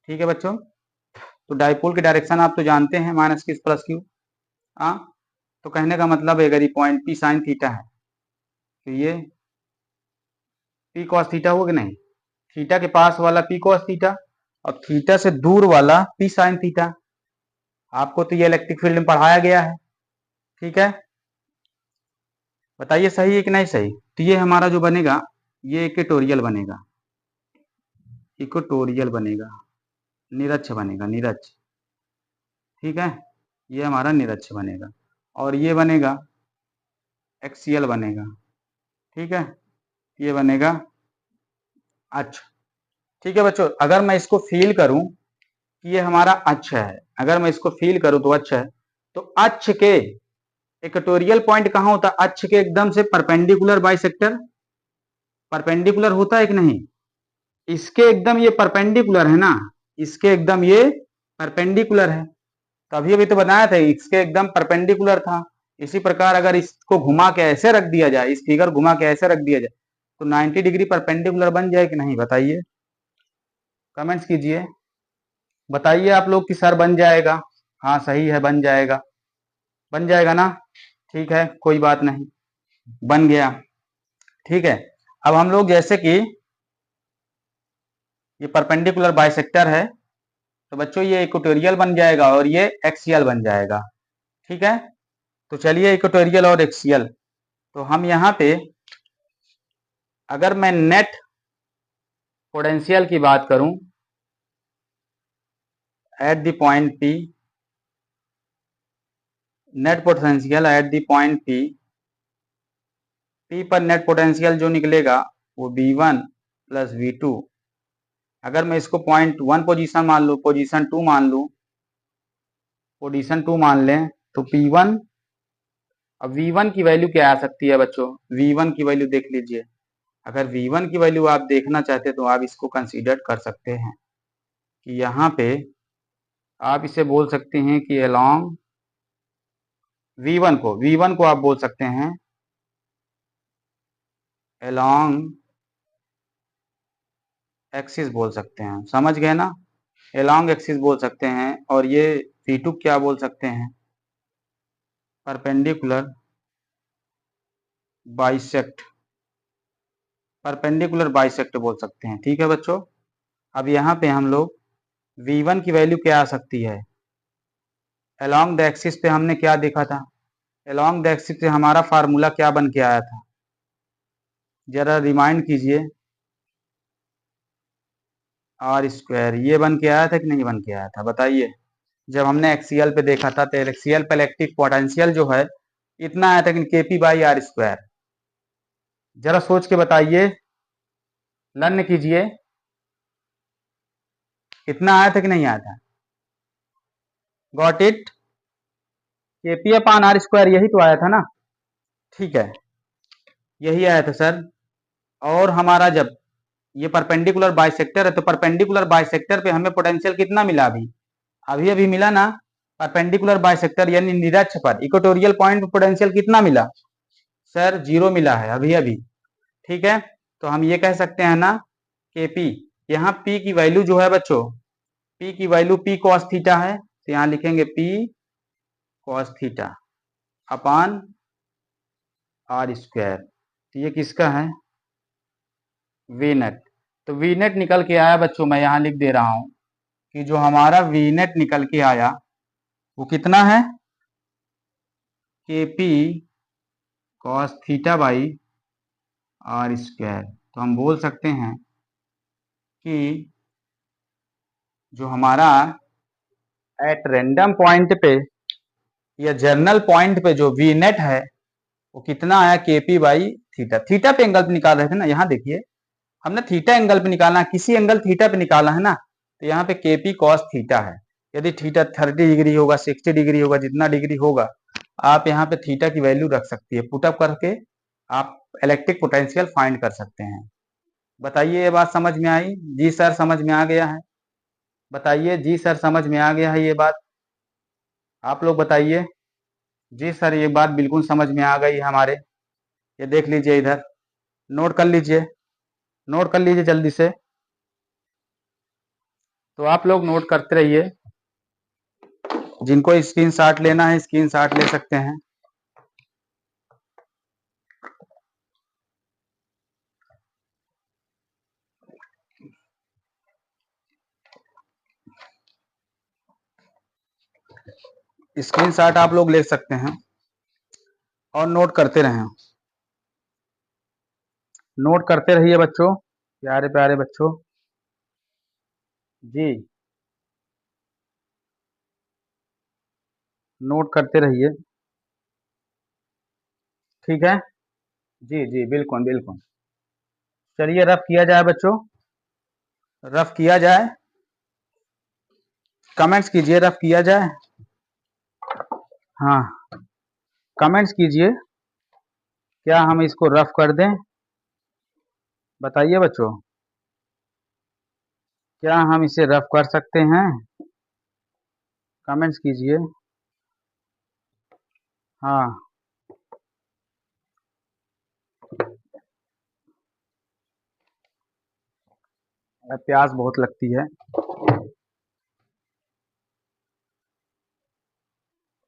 ठीक है बच्चों, तो डाइपोल की डायरेक्शन आप तो जानते हैं, माइनस किस प्लस क्यू। हाँ, तो कहने का मतलब है अगर ये पॉइंट पी साइन थीटा है तो ये पी कॉस थीटा होगा कि नहीं, थीटा के पास वाला पी कॉस थीटा और थीटा से दूर वाला पी साइन थीटा। आपको तो ये इलेक्ट्रिक फील्ड में पढ़ाया गया है। ठीक है, बताइए सही है कि नहीं सही। तो ये हमारा जो बनेगा ये इक्वेटोरियल बनेगा, इक्वेटोरियल बनेगा, निरक्ष बनेगा, निरक्ष। ठीक है, ये हमारा निरक्ष बनेगा और ये बनेगा एक्सियल बनेगा। ठीक है, ये बनेगा अक्ष। ठीक है बच्चों, अगर मैं इसको फील करूं कि ये हमारा अक्ष है, अगर मैं इसको फील करूं तो अक्ष है, तो अक्ष के इक्वेटोरियल पॉइंट कहां होता है, अक्ष के एकदम से परपेंडिकुलर बाइसेक्टर, परपेंडिकुलर होता है कि नहीं, इसके एकदम ये परपेंडिकुलर है ना, इसके एकदम ये परपेंडिकुलर है। तो अभी अभी तो बनाया था इसके एकदम परपेंडिकुलर था। इसी प्रकार अगर इसको घुमा के ऐसे रख दिया जाए, इस फिगर घुमा के ऐसे रख दिया जाए तो 90 डिग्री परपेंडिकुलर बन जाए कि नहीं, बताइए, कमेंट्स कीजिए, बताइए आप लोग कि सर बन जाएगा। हाँ सही है, बन जाएगा, बन जाएगा ना। ठीक है, कोई बात नहीं, बन गया। ठीक है, अब हम लोग जैसे कि ये परपेंडिकुलर बाइसेक्टर है तो बच्चों ये इक्वेटोरियल बन जाएगा और ये एक्सियल बन जाएगा। ठीक है, तो चलिए इक्वेटोरियल और एक्सियल, तो हम यहाँ पे अगर मैं नेट पोटेंशियल की बात करूं eight the point P, net potential at the point P, P पर नेट पोटेंशियल जो निकलेगा वो V1 प्लस V2। अगर मैं इसको पॉइंट 1 पोजीशन मान लूँ, पोजीशन 2 मान लूँ, पोजीशन 2 मान लें तो P1, अब V1 की वैल्यू क्या आ सकती है बच्चों, V1 की वैल्यू देख लीजिए। अगर V1 की वैल्यू आप देखना चाहते हैं तो आप इसको कंसीडर कर सकते हैं कि यहाँ पे आप इसे बोल सकते हैं कि अलोंग V1 को आप बोल सकते हैं अलोंग एक्सिस बोल सकते हैं, समझ गए ना, अलोंग एक्सिस बोल सकते हैं। और ये V2 क्या बोल सकते हैं, परपेंडिकुलर बाइसेक्ट, परपेंडिकुलर बाइसेक्ट बोल सकते हैं। ठीक है बच्चों, अब यहाँ पे हम लोग V1 की वैल्यू क्या आ सकती है, अलोंग द एक्सिस पे हमने क्या देखा था, अलोंग द एक्सिस पे हमारा फार्मूला क्या बन के आया था, जरा रिमाइंड कीजिए, आर स्क्वायर, ये बन के आया था कि नहीं बन के आया था, बताइए। जब हमने एक्सीएल पे देखा था तो एक्सीएल पे इलेक्ट्रिक पोटेंशियल जो है इतना आया था कि केपी बाई आर स्क्वायर, जरा सोच के बताइए, लर्न कीजिए, इतना आया था कि नहीं आया था, got it, KP upon R square यही तो आया था ना। ठीक है, यही आया था सर। और हमारा जब ये परपेंडिकुलर बाइसेक्टर है तो परपेंडिकुलर बाइसेक्टर पे हमें पोटेंशियल कितना मिला, अभी अभी अभी मिला ना, परपेंडिकुलर बाइसेक्टर यानी निरक्ष पर इक्वेटोरियल पॉइंट पोटेंशियल कितना मिला सर, 0 मिला है अभी अभी। ठीक है, तो हम ये कह सकते हैं ना कि पी, यहाँ पी की वैल्यू जो है बच्चों, पी की वैल्यू पी कॉस थीटा है, तो यहाँ लिखेंगे P cos theta upon R square, तो ये किसका है, वी नेट। तो वी नेट निकल के आया बच्चों, मैं यहाँ लिख दे रहा हूं कि जो हमारा वी नेट निकल के आया वो कितना है, K P cos theta by R square. तो हम बोल सकते हैं कि जो हमारा एट रैंडम पॉइंट पे या जर्नल पॉइंट पे जो वी नेट है वो कितना आया, के पी बाई थीटा, थीटा पे एंगल निकाल रहे थे ना, यहाँ देखिए हमने थीटा एंगल पे निकालना है, किसी एंगल थीटा पे निकालना है ना, तो यहाँ पे केपी कॉस थीटा है। यदि थीटा 30 डिग्री होगा, 60 डिग्री होगा, जितना डिग्री होगा आप यहाँ पे थीटा की वैल्यू रख सकती है, पुटअप करके आप इलेक्ट्रिक पोटेंशियल फाइंड कर सकते हैं। बताइए ये बात समझ में आई? जी सर समझ में आ गया है? बताइए जी सर समझ में आ गया है ये बात? आप लोग बताइए। जी सर ये बात बिल्कुल समझ में आ गई हमारे। ये देख लीजिए इधर, नोट कर लीजिए, नोट कर लीजिए जल्दी से। तो आप लोग नोट करते रहिए, जिनको स्क्रीनशॉट लेना है स्क्रीनशॉट ले सकते हैं। स्क्रीनशॉट आप लोग ले सकते हैं और नोट करते रहें। नोट करते रहिए बच्चों, प्यारे प्यारे बच्चों जी, नोट करते रहिए, ठीक है? जी जी बिल्कुल बिल्कुल। चलिए रफ किया जाए बच्चों, रफ किया जाए, कमेंट्स कीजिए, रफ किया जाए। हाँ कमेंट्स कीजिए, क्या हम इसको रफ कर दें? बताइए बच्चों, क्या हम इसे रफ कर सकते हैं? कमेंट्स कीजिए। हाँ प्यास बहुत लगती है,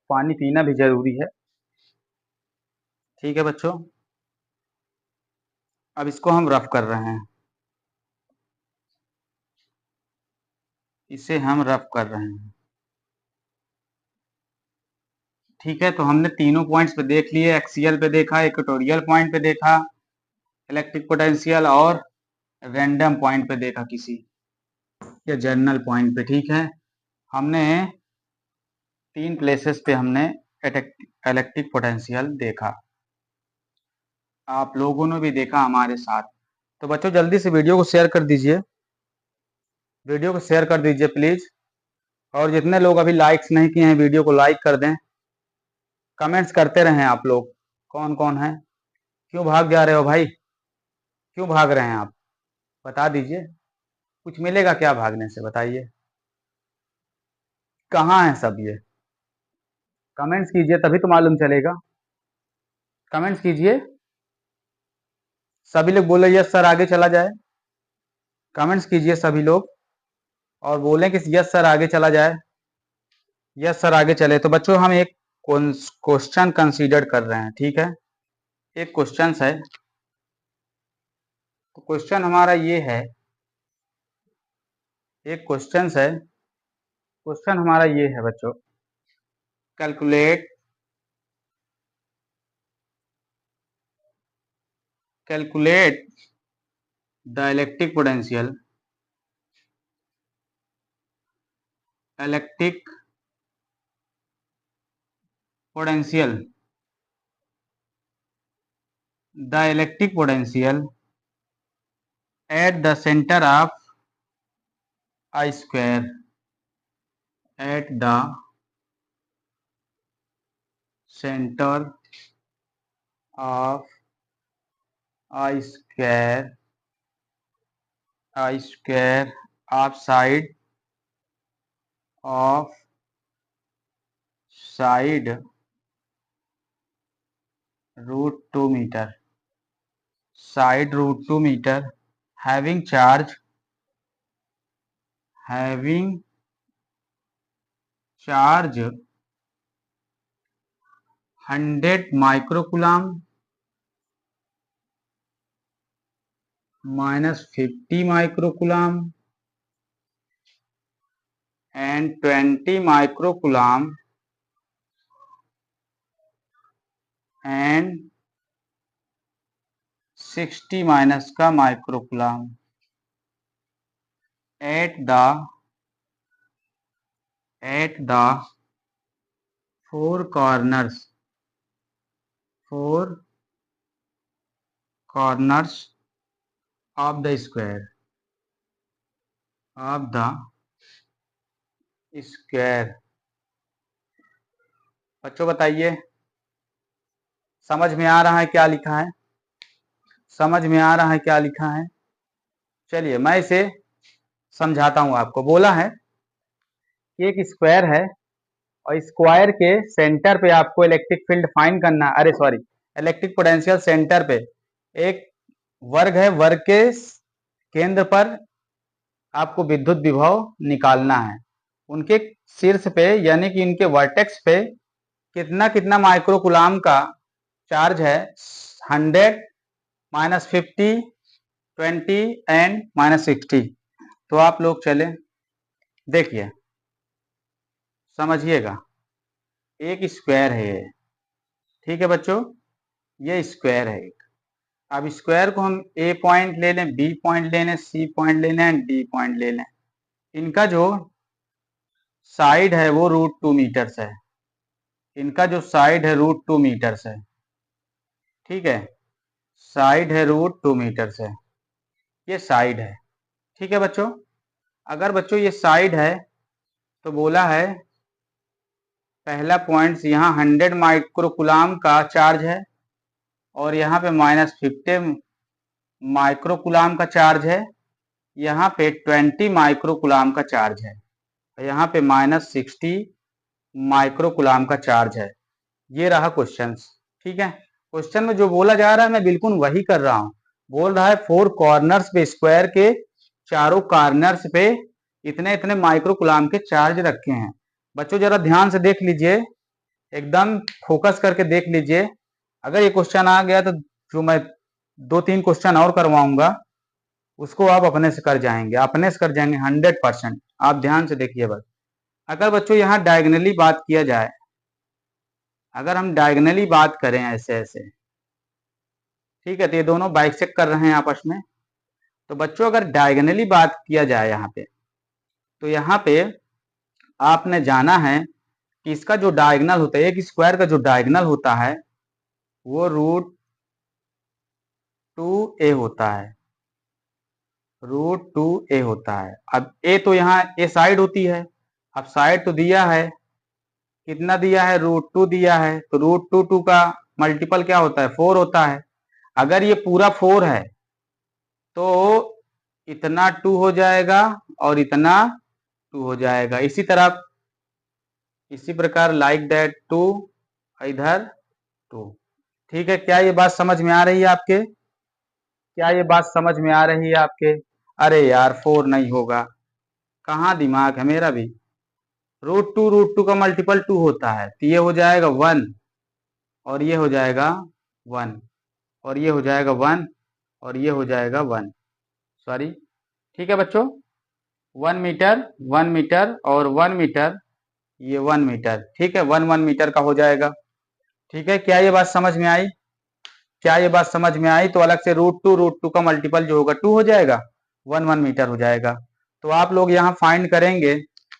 पानी पीना भी जरूरी है। ठीक है बच्चों, अब इसको हम रफ कर रहे हैं, इसे हम रफ कर रहे हैं। ठीक है, तो हमने तीनों पॉइंट्स पे देख लिए, एक्सियल पे देखा, इक्वेटोरियल पॉइंट पे देखा इलेक्ट्रिक पोटेंशियल, और रैंडम पॉइंट पे देखा किसी या जर्नल पॉइंट पे। ठीक है, हमने 3 प्लेसेस पे हमने इलेक्ट्रिक पोटेंशियल देखा, आप लोगों ने भी देखा हमारे साथ। तो बच्चों जल्दी से वीडियो को शेयर कर दीजिए, वीडियो को शेयर कर दीजिए प्लीज, और जितने लोग अभी लाइक्स नहीं किए हैं वीडियो को लाइक कर दें। कमेंट्स करते रहें आप लोग, कौन कौन है? क्यों भाग जा रहे हो भाई, क्यों भाग रहे हैं आप? बता दीजिए, कुछ मिलेगा क्या भागने से, बताइए। कहाँ है सब ये? कमेंट्स कीजिए तभी तो मालूम चलेगा, कमेंट्स कीजिए। सभी लोग बोले यस सर आगे चला जाए, कमेंट्स कीजिए सभी लोग और बोलें कि यस सर आगे चला जाए, यस सर आगे चले। तो बच्चों हम एक क्वेश्चन कंसीडर कर रहे हैं, ठीक है? एक क्वेश्चन है, तो क्वेश्चन हमारा ये है, एक क्वेश्चन है, क्वेश्चन हमारा ये है बच्चों, calculate calculate the electric potential the electric potential at the centre of a square, at the centre of a square of of side √2 metre, side √2 metre, having charge having charge 100 microcoulomb -50 microcoulomb and 20 microcoulomb and 60 minus का microcoulomb at the four corners of the square of the square. बच्चों बताइए, समझ में आ रहा है क्या लिखा है? समझ में आ रहा है क्या लिखा है? चलिए मैं इसे समझाता हूं आपको। बोला है कि एक स्क्वायर है और स्क्वायर के सेंटर पे आपको इलेक्ट्रिक फील्ड फाइंड करना, अरे सॉरी, इलेक्ट्रिक पोटेंशियल सेंटर पे एक वर्ग है, वर्ग के केंद्र पर आपको विद्युत विभव निकालना है। उनके शीर्ष पे यानी कि इनके वर्टेक्स पे कितना कितना माइक्रो कूलाम का चार्ज है? 100, -50, 20 एंड -60। तो आप लोग चले देखिए, समझिएगा। एक स्क्वायर है ये, ठीक है बच्चों, ये स्क्वायर है एक। अब स्क्वायर को हम ए पॉइंट ले लें, बी पॉइंट ले लें, सी पॉइंट ले लें, डी पॉइंट ले लें। इनका जो साइड है वो √2 मीटर्स है। इनका जो साइड है √2 मीटर्स है, ठीक है, साइड है √2 मीटर्स है, ये साइड है, ठीक है बच्चों। अगर बच्चों ये साइड है तो बोला है पहला पॉइंट यहाँ 100 माइक्रो कूलाम का चार्ज है और यहाँ पे -50 माइक्रो कूलाम का चार्ज है, यहाँ पे 20 माइक्रो कूलाम का चार्ज है, यहाँ पे -60 माइक्रो कूलाम का चार्ज है। ये रहा क्वेश्चन, ठीक है। क्वेश्चन में जो बोला जा रहा है मैं बिल्कुल वही कर रहा हूँ। बोल रहा है 4 कॉर्नर्स पे, स्क्वायर के चारों कॉर्नर्स पे इतने इतने माइक्रो कूलाम के चार्ज रखे हैं। बच्चों जरा ध्यान से देख लीजिए, एकदम फोकस करके देख लीजिए। अगर ये क्वेश्चन आ गया तो जो मैं 2-3 क्वेश्चन और करवाऊंगा उसको आप अपने से कर जाएंगे, अपने से कर जाएंगे 100%। आप ध्यान से देखिए बस। अगर बच्चों यहाँ डायगनली बात किया जाए, अगर हम डायगनली बात करें ऐसे ऐसे, ठीक है, तो ये दोनों बाइसेक्ट कर रहे हैं आपस में। तो बच्चों अगर डायगनली बात किया जाए यहाँ पे, तो यहाँ पे आपने जाना है कि इसका जो डायगनल होता है, एक स्क्वायर का जो डायगनल होता है वो √2a होता है, √2a होता है। अब a तो यहाँ a साइड होती है, अब साइड तो दिया है, कितना दिया है? √2 दिया है, तो √2 का मल्टीपल क्या होता है? 4 होता है। अगर ये पूरा 4 है तो इतना 2 हो जाएगा और इतना 2 हो जाएगा। इसी तरह, इसी प्रकार लाइक दैट 2, इधर 2, ठीक है। क्या ये बात समझ में आ रही है आपके? क्या ये बात समझ में आ रही है आपके? अरे यार 4 नहीं होगा, कहाँ दिमाग है मेरा भी। √2 का मल्टीपल 2 होता है, तो ये हो जाएगा 1 और ये हो जाएगा 1 और ये हो जाएगा 1 और ये हो जाएगा 1, सॉरी, ठीक है बच्चों। 1 मीटर, 1 मीटर और 1 मीटर, ये 1 मीटर, ठीक है, 1 मीटर का हो जाएगा, ठीक है। क्या ये बात समझ में आई? क्या ये बात समझ में आई? तो अलग से √2 का मल्टीपल जो होगा 2 हो जाएगा, 1 मीटर हो जाएगा। तो आप लोग यहाँ फाइंड करेंगे,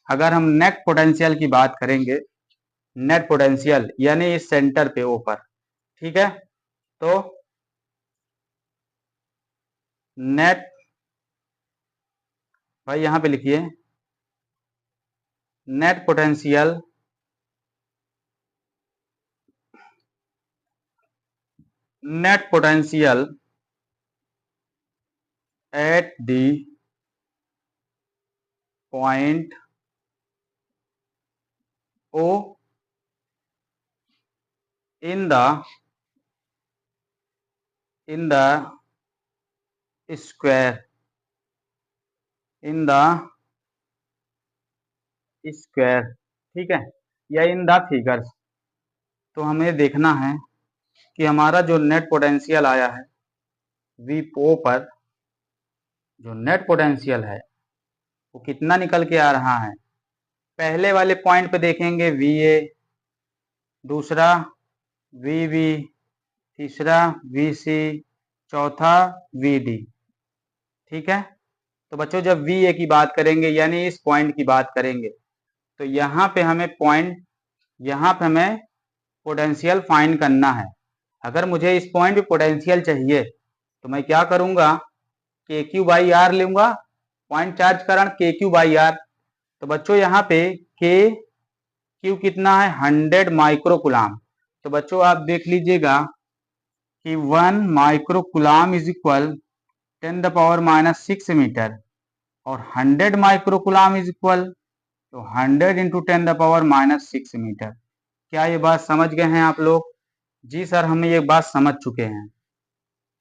अगर हम नेट पोटेंशियल की बात करेंगे, नेट पोटेंशियल यानी इस सेंटर पे ऊपर, ठीक है, तो नेट, भाई यहाँ पे लिखिए net potential, net potential at the point O in the square, in the square, ठीक है, या इन द फिगर्स। तो हमें देखना है कि हमारा जो नेट पोटेंशियल आया है वी पर, जो नेट पोटेंशियल है वो कितना निकल के आ रहा है? पहले वाले पॉइंट पे देखेंगे VA, दूसरा VB, तीसरा VC, चौथा VD, ठीक है। तो बच्चों जब VA की बात करेंगे यानी इस पॉइंट की बात करेंगे, तो यहाँ पे हमें पॉइंट, यहाँ पे हमें पोटेंशियल फाइंड करना है। अगर मुझे इस पॉइंट पे पोटेंशियल चाहिए तो मैं क्या करूंगा? के क्यू बाई आर लूंगा, पॉइंट चार्ज करंट के क्यू बाई आर। तो बच्चों यहाँ पे के क्यू कितना है 100 माइक्रोकुलाम। तो बच्चों आप देख लीजिएगा कि 1 माइक्रोकुलाम इज इक्वल 10⁻⁻6 मीटर, और 100 माइक्रोकुलाम इज इक्वल तो 100 इंटू 10⁻⁻6 मीटर। क्या ये बात समझ गए हैं आप लोग? जी सर, हम ये बात समझ चुके हैं।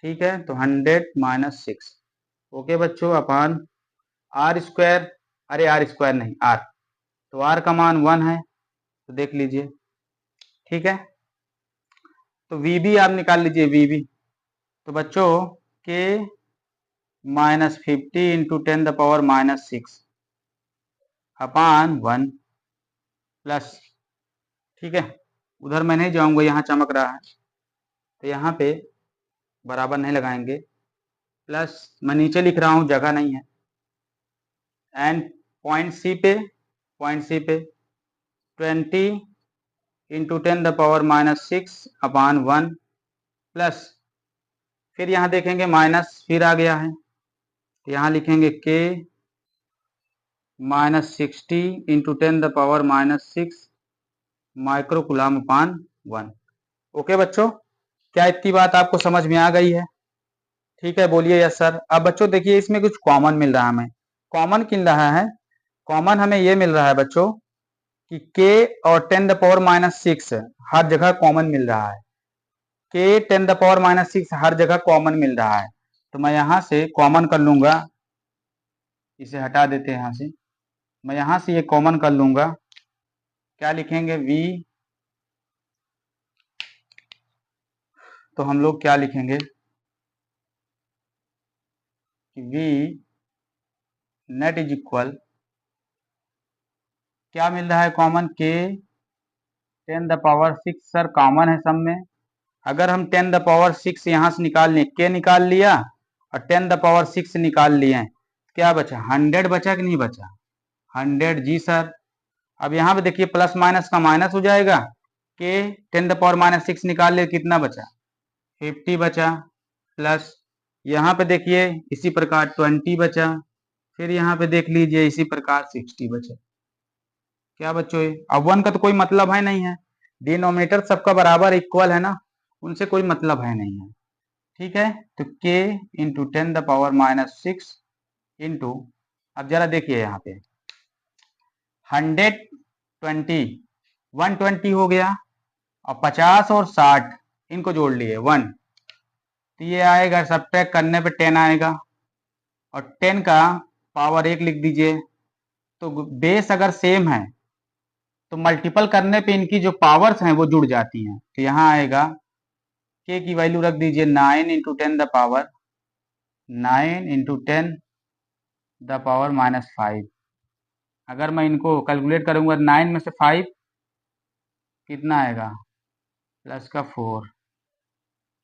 ठीक है, तो 100 - 6 ओके बच्चों, अपान आर स्क्वायर, अरे आर स्क्वायर नहीं आर, तो आर का मान 1 है, तो देख लीजिए। ठीक है, तो वी बी आप निकाल लीजिए, वी बी। तो बच्चों के -50 इंटू 10⁻⁻6 अपान 1 प्लस, ठीक है, उधर मैं नहीं जाऊंगा, यहाँ चमक रहा है तो यहाँ पे बराबर नहीं लगाएंगे, प्लस मैं नीचे लिख रहा हूँ, जगह नहीं है, एंड पॉइंट सी पे 20 इंटू 10⁻⁻6 अपान 1 प्लस, फिर यहाँ देखेंगे माइनस फिर आ गया है, तो यहाँ लिखेंगे के -60 इंटू 10⁻⁻6 माइक्रोकुलाम अपान 1। ओके बच्चों, क्या इतनी बात आपको समझ में आ गई है? ठीक है, बोलिए यस सर। अब बच्चों देखिए, इसमें कुछ कॉमन मिल रहा है हमें। कॉमन किन रहा है? कॉमन हमें ये मिल रहा है बच्चों कि k और 10⁻⁻6 हर जगह कॉमन मिल रहा है। k 10⁻⁻6 हर जगह कॉमन मिल रहा है, तो मैं यहाँ से कॉमन कर लूंगा, इसे हटा देते हैं यहाँ से, मैं यहाँ से ये कॉमन कर लूंगा। क्या लिखेंगे? v, तो हम लोग क्या लिखेंगे कि v नेट इज इक्वल, क्या मिल रहा है कॉमन? k 10⁻6 सर कॉमन है सब में। अगर हम 10⁻6 यहाँ से निकाल लिए, k निकाल लिया और 10⁻6 निकाल लिए, क्या बचा? 100 बचा कि नहीं बचा? 100, जी सर। अब यहाँ पे देखिए प्लस माइनस का माइनस हो जाएगा, k 10⁻6 निकाल लिए, कितना बचा? 50 बचा, प्लस यहाँ पे देखिए इसी प्रकार 20 बचा, फिर यहाँ पे देख लीजिए इसी प्रकार 60 बचा। क्या बच्चों, अब 1 का तो कोई मतलब है नहीं है, डिनोमिनेटर सबका बराबर इक्वल है ना, उनसे कोई मतलब है नहीं है। ठीक है, तो k इंटू 10⁻6 इंटू, अब जरा देखिए यहाँ पे 120 120 हो गया, और 50 और 60 इनको जोड़ लिए 1, तो ये आएगा, सब्ट्रैक्ट करने पे 10 आएगा, और 10 का पावर 1 लिख दीजिए। तो बेस अगर सेम है तो मल्टीपल करने पे इनकी जो पावर्स हैं वो जुड़ जाती हैं, तो यहाँ आएगा k की वैल्यू रख दीजिए 9 into 10 the power 9 into 10 the power -5। अगर मैं इनको कैलकुलेट करूंगा 9 में से 5 कितना आएगा? प्लस का 4,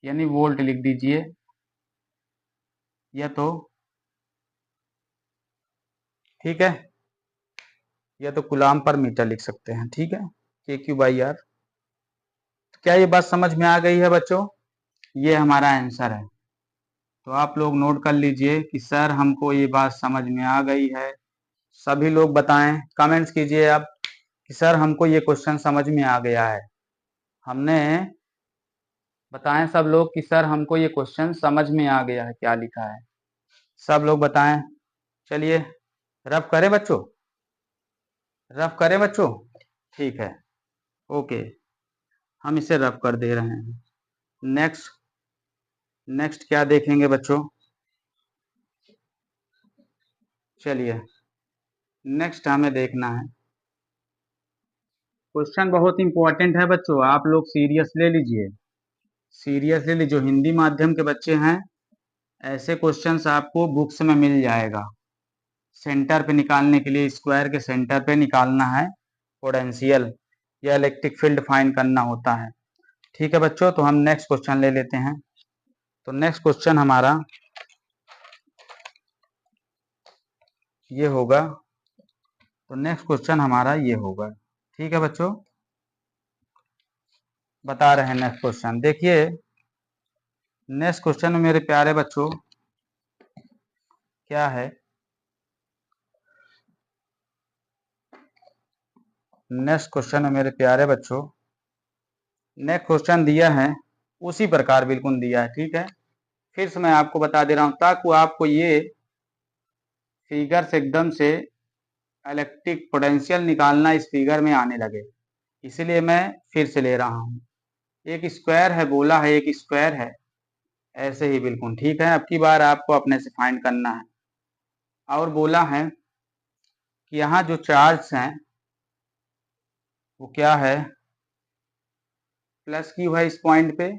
यानी वोल्ट लिख दीजिए, या तो ठीक है, या तो कुलाम पर मीटर लिख सकते हैं। ठीक है, के क्यू बाई आर। क्या ये बात समझ में आ गई है बच्चों? ये हमारा आंसर है। तो आप लोग नोट कर लीजिए कि सर हमको ये बात समझ में आ गई है। सभी लोग बताएं, कमेंट्स कीजिए आप कि सर हमको ये क्वेश्चन समझ में आ गया है। हमने बताएं सब लोग कि सर हमको ये क्वेश्चन समझ में आ गया है, क्या लिखा है, सब लोग बताएं। चलिए रफ करें बच्चों, रफ करें बच्चों, ठीक है, ओके, हम इसे रफ कर दे रहे हैं। नेक्स्ट नेक्स्ट क्या देखेंगे बच्चों? चलिए नेक्स्ट हमें देखना है, क्वेश्चन बहुत इंपॉर्टेंट है बच्चों, आप लोग सीरियस ले लीजिए, सीरियस ले लीजिए। जो हिंदी माध्यम के बच्चे हैं, ऐसे क्वेश्चंस आपको बुक्स में मिल जाएगा। सेंटर पे निकालने के लिए, स्क्वायर के सेंटर पे निकालना है पोटेंशियल या इलेक्ट्रिक फील्ड फाइंड करना होता है। ठीक है बच्चों, तो हम नेक्स्ट क्वेश्चन ले लेते हैं। तो नेक्स्ट क्वेश्चन हमारा ये होगा, तो नेक्स्ट क्वेश्चन हमारा ये होगा। ठीक है बच्चों, बता रहे हैं नेक्स्ट क्वेश्चन। देखिए नेक्स्ट क्वेश्चन में मेरे प्यारे बच्चों, क्या है, नेक्स्ट क्वेश्चन है मेरे प्यारे बच्चों। नेक्स्ट क्वेश्चन दिया है उसी प्रकार बिल्कुल दिया है, ठीक है। फिर से मैं आपको बता दे रहा हूं ताकि आपको ये फिगर से एकदम से इलेक्ट्रिक पोटेंशियल निकालना इस फिगर में आने लगे, इसलिए मैं फिर से ले रहा हूं। एक स्क्वायर है, बोला है एक स्क्वायर है, ऐसे ही बिल्कुल ठीक है। अब की बार आपको अपने से फाइंड करना है। और बोला है कि यहाँ जो चार्ज हैं वो क्या है, प्लस क्यू है इस पॉइंट पे,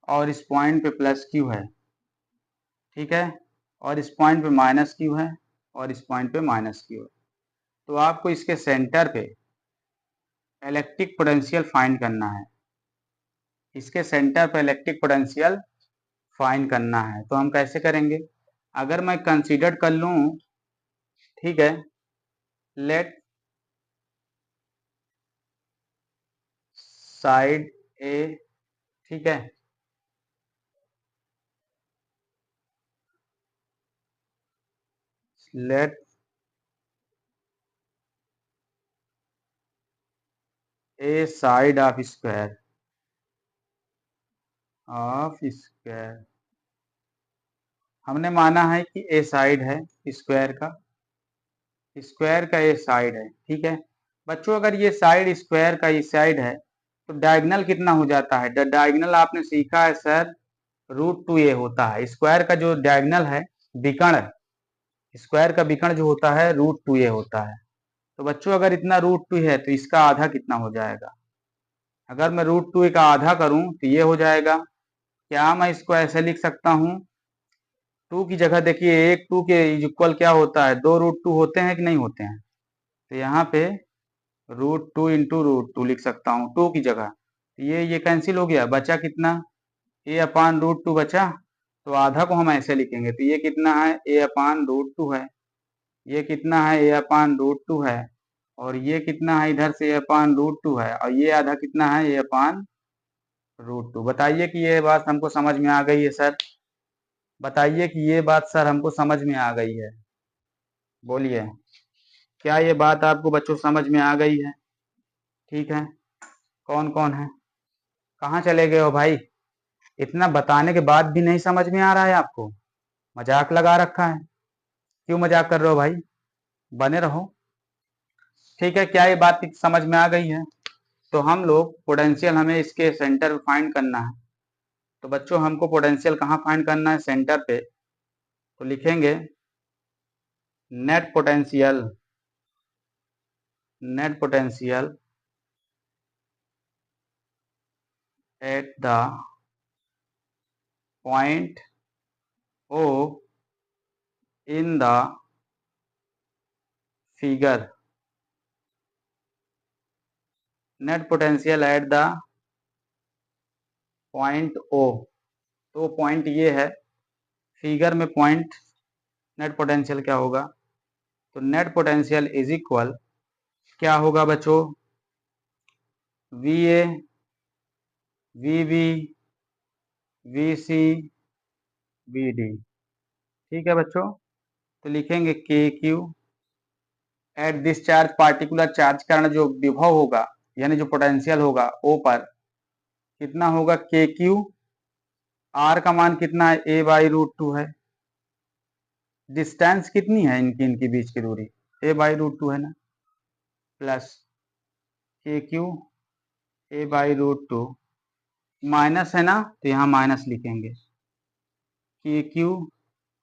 और इस पॉइंट पे प्लस क्यू है, ठीक है। और इस पॉइंट पे माइनस क्यू है, और इस पॉइंट पे माइनस क्यू है। तो आपको इसके सेंटर पे इलेक्ट्रिक पोटेंशियल फाइंड करना है। इसके सेंटर पे इलेक्ट्रिक पोटेंशियल फाइंड करना है। तो हम कैसे करेंगे, अगर मैं कंसीडर कर लूं, ठीक है, लेट साइड ए, ठीक है, let A side of square हमने माना है कि ए साइड है स्क्वायर का, स्क्वायर का ए साइड है, ठीक है। बच्चों अगर ये साइड स्क्वायर का ये साइड है तो डायगोनल कितना हो जाता है, डायगोनल आपने सीखा है सर, √2a होता है। स्क्वायर का जो डायगोनल है, विकर्ण, स्क्वायर का विकर्ण जो होता है √2a होता है। तो बच्चों अगर इतना √2 है तो इसका आधा कितना हो जाएगा, अगर मैं √2 का आधा करूं तो ये हो जाएगा। क्या मैं इसको ऐसे लिख सकता हूं, टू की जगह देखिए, एक टू के इक्वल क्या होता है, दो √2 होते हैं कि नहीं होते हैं। तो यहाँ पे √2 इंटू √2 लिख सकता हूँ टू की जगह। ये कैंसिल हो गया, बचा कितना, ए अपान √2 बचा। तो आधा को हम ऐसे लिखेंगे, तो ये कितना है, ए अपान √2 है। ये कितना है, ए अपान √2 है। और ये कितना है, इधर से ए अपान √2 है। और ये आधा कितना है, ए अपान √2। बताइए कि ये बात हमको समझ में आ गई है सर, बताइए कि ये बात सर हमको समझ में आ गई है, बोलिए, क्या ये बात आपको बच्चों समझ में आ गई है, ठीक है। कौन कौन है, कहाँ चले गए हो भाई, इतना बताने के बाद भी नहीं समझ में आ रहा है आपको, मजाक लगा रखा है, क्यों मजाक कर रहे हो भाई, बने रहो, ठीक है। क्या ये बात समझ में आ गई है। तो हम लोग पोटेंशियल हमें इसके सेंटर फाइंड करना है। तो बच्चों हमको पोटेंशियल कहाँ फाइंड करना है, सेंटर पे। तो लिखेंगे net potential, net potential at the point O in the figure, net potential at the point O. तो पॉइंट ये है फिगर में, पॉइंट नेट पोटेंशियल क्या होगा, तो नेट पोटेंशियल इज इक्वल क्या होगा बच्चों, V A, V B, V C, V D, ठीक है बच्चों। तो लिखेंगे K Q at this charge, particular charge कारण जो विभव होगा, यानी जो पोटेंशियल होगा ओ पर, कितना होगा, के क्यू। आर का मान कितना है, a/√2 है। डिस्टेंस कितनी है इनकी, इनकी बीच की दूरी a/√2 है ना, प्लस के क्यू a/√2, माइनस है ना, तो यहाँ माइनस लिखेंगे, के क्यू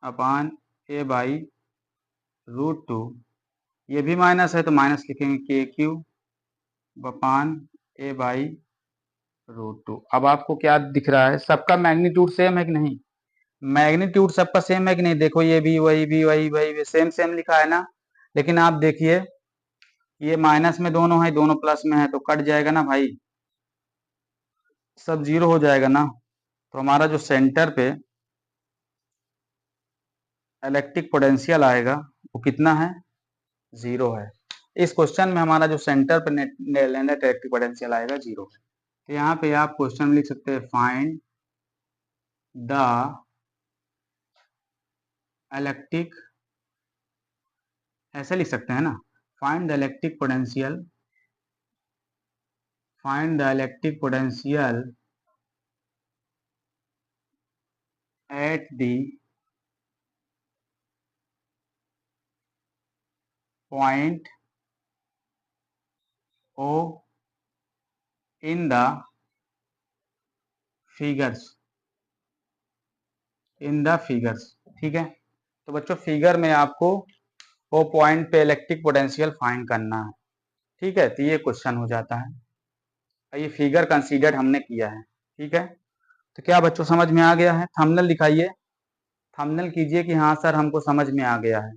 अपान a/√2, ये भी माइनस है तो माइनस लिखेंगे, के क्यू अपान a/√2। अब आपको क्या दिख रहा है, सबका मैग्नीट्यूड सेम है कि नहीं, मैग्नीट्यूड सबका सेम है कि नहीं, देखो ये भी वही सेम सेम लिखा है ना। लेकिन आप देखिए ये माइनस में दोनों है, दोनों प्लस में है, तो कट जाएगा ना भाई, सब जीरो हो जाएगा ना। तो हमारा जो सेंटर पे इलेक्ट्रिक पोटेंशियल आएगा वो कितना है, 0 है। इस क्वेश्चन में हमारा जो सेंटर पे नेट इलेक्ट्रिक पोटेंशियल आएगा 0 है। तो यहाँ पे आप क्वेश्चन लिख सकते हैं, फाइंड द इलेक्ट्रिक, ऐसे लिख सकते हैं ना, find the electric potential, find the electric potential at the point O in the figures, in the figures. ठीक है, तो बच्चों फिगर में आपको वो पॉइंट पे इलेक्ट्रिक पोटेंशियल फाइंड करना है। ठीक है, तो ये क्वेश्चन हो जाता है, ये फिगर कंसीडर हमने किया है। ठीक है, तो क्या बच्चों समझ में आ गया है? थंबनेल दिखाइए, थंबनेल कीजिए कि हाँ सर हमको समझ में आ गया है,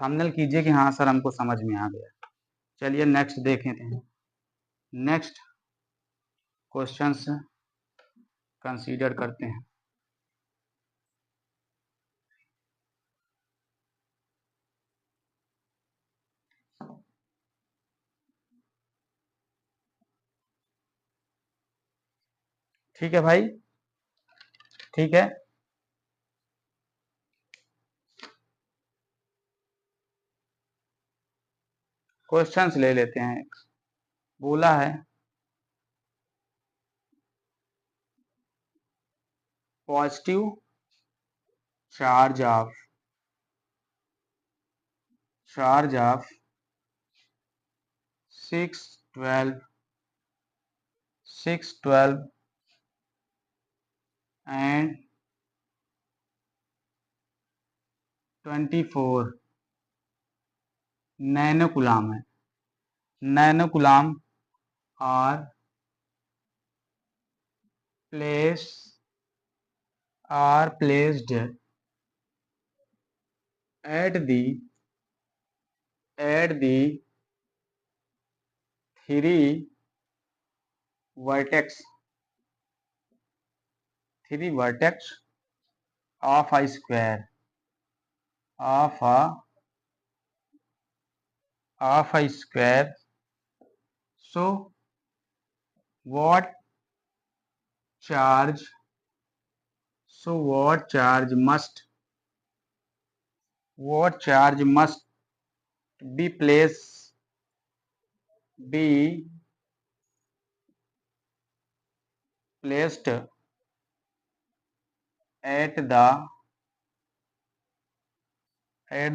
थंबनेल कीजिए कि हाँ सर हमको समझ में आ गया। चलिए नेक्स्ट देखें हैं, नेक्स्ट क्वेश्चंस कंसीडर करते हैं। ठीक है भाई, ठीक है, क्वेश्चंस ले लेते हैं। बोला है positive charge of 612 and 24 nano coulomb है, nano coulomb are placed at the three vertex of a square of a square. So what charge must be be placed at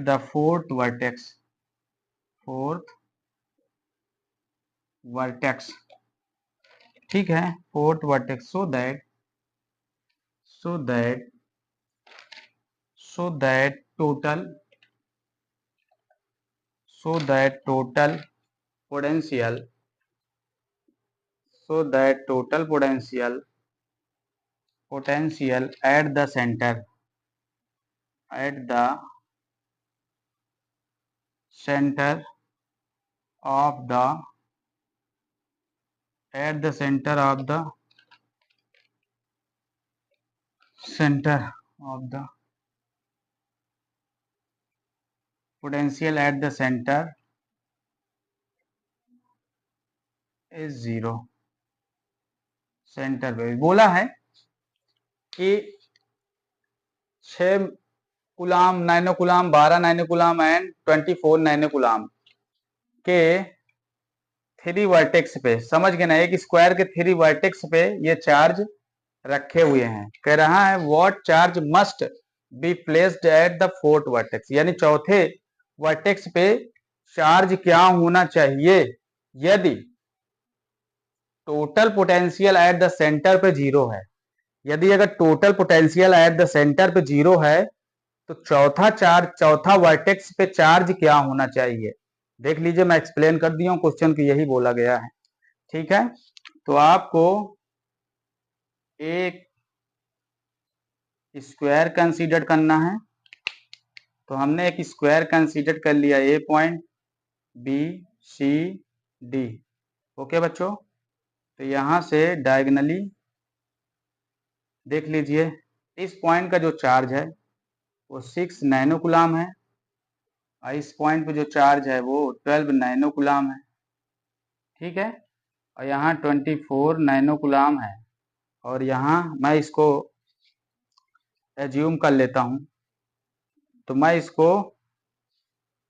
the fourth vertex. ठीक है, fourth vertex, so that total potential at the center of the potential at the center is 0। Centre पे बोला है कि 6 कुलाम, nano कुलाम, 12 nano कुलाम and 24 nano कुलाम के 3 vertex पे, समझ गए ना, एक स्क्वायर के 3 वर्टेक्स पे ये चार्ज रखे हुए हैं। कह रहा है what charge must be placed at the fourth vertex, यानी चौथे वर्टेक्स पे चार्ज क्या होना चाहिए यदि total potential at the centre पे 0 है। यदि अगर total potential at the centre पे 0 है तो चौथा वर्टेक्स पे चार्ज क्या होना चाहिए। देख लीजिए, मैं एक्सप्लेन कर दिया हूं, क्वेश्चन की यही बोला गया है। ठीक है, तो आपको एक स्क्वायर कंसीडर करना है, तो हमने एक स्क्वायर कंसीडर कर लिया, a point B C D. Okay बच्चों, तो यहां से डायगनली देख लीजिए, इस पॉइंट का जो चार्ज है वो 6 नैनो कुलाम है और इस पॉइंट पे जो चार्ज है वो 12 नैनो कुलाम है। ठीक है, और यहाँ 24 नैनो कुलाम है, और यहाँ मैं इसको एज्यूम कर लेता हूँ तो मैं इसको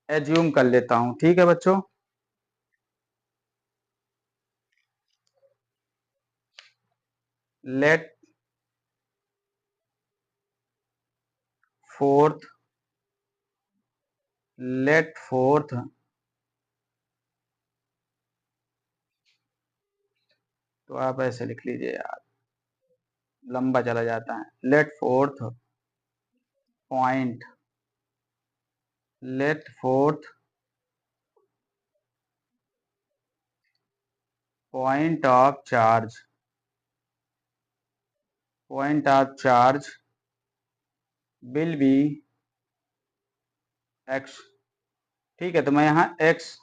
एज्यूम कर लेता हूं। ठीक है बच्चों, लेट फोर्थ तो आप ऐसे लिख लीजिए यार, लंबा चला जाता है। Let fourth point let fourth point of charge will be X. ठीक है, तो मैं यहाँ एक्स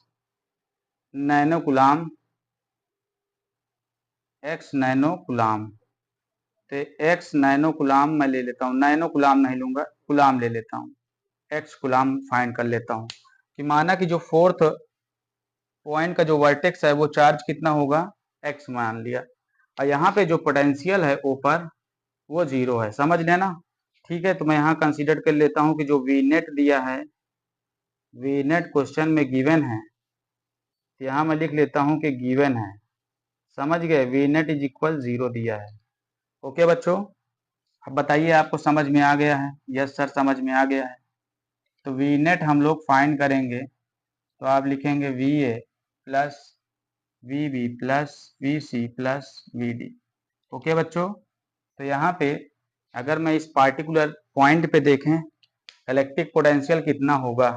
नैनो कुलाम तो एक्स नैनो कुलाम मैं ले लेता हूँ, नैनो कुलाम नहीं लूंगा, कुलाम ले लेता हूँ। एक्स कुलाम फाइंड कर लेता हूँ कि माना कि जो फोर्थ पॉइंट का जो वर्टेक्स है वो चार्ज कितना होगा, एक्स मान लिया, और यहाँ पे जो पोटेंशियल है ऊपर वो जीरो है, समझ लेना। ठीक है, तो मैं यहाँ कंसीडर कर लेता हूँ कि जो वी नेट दिया है, वी नेट क्वेश्चन में गिवन है, तो यहाँ मैं लिख लेता हूँ कि गिवन है, समझ गए, V net is equal zero दिया है। ओके बच्चों, अब बताइए आपको समझ में आ गया है? यस सर, समझ में आ गया है। तो वी नेट हम लोग फाइंड करेंगे, तो आप लिखेंगे V A plus V B plus V C plus V D. Okay बच्चों, तो यहाँ पे अगर मैं इस पार्टिकुलर पॉइंट पे देखें इलेक्ट्रिक पोटेंशियल कितना होगा,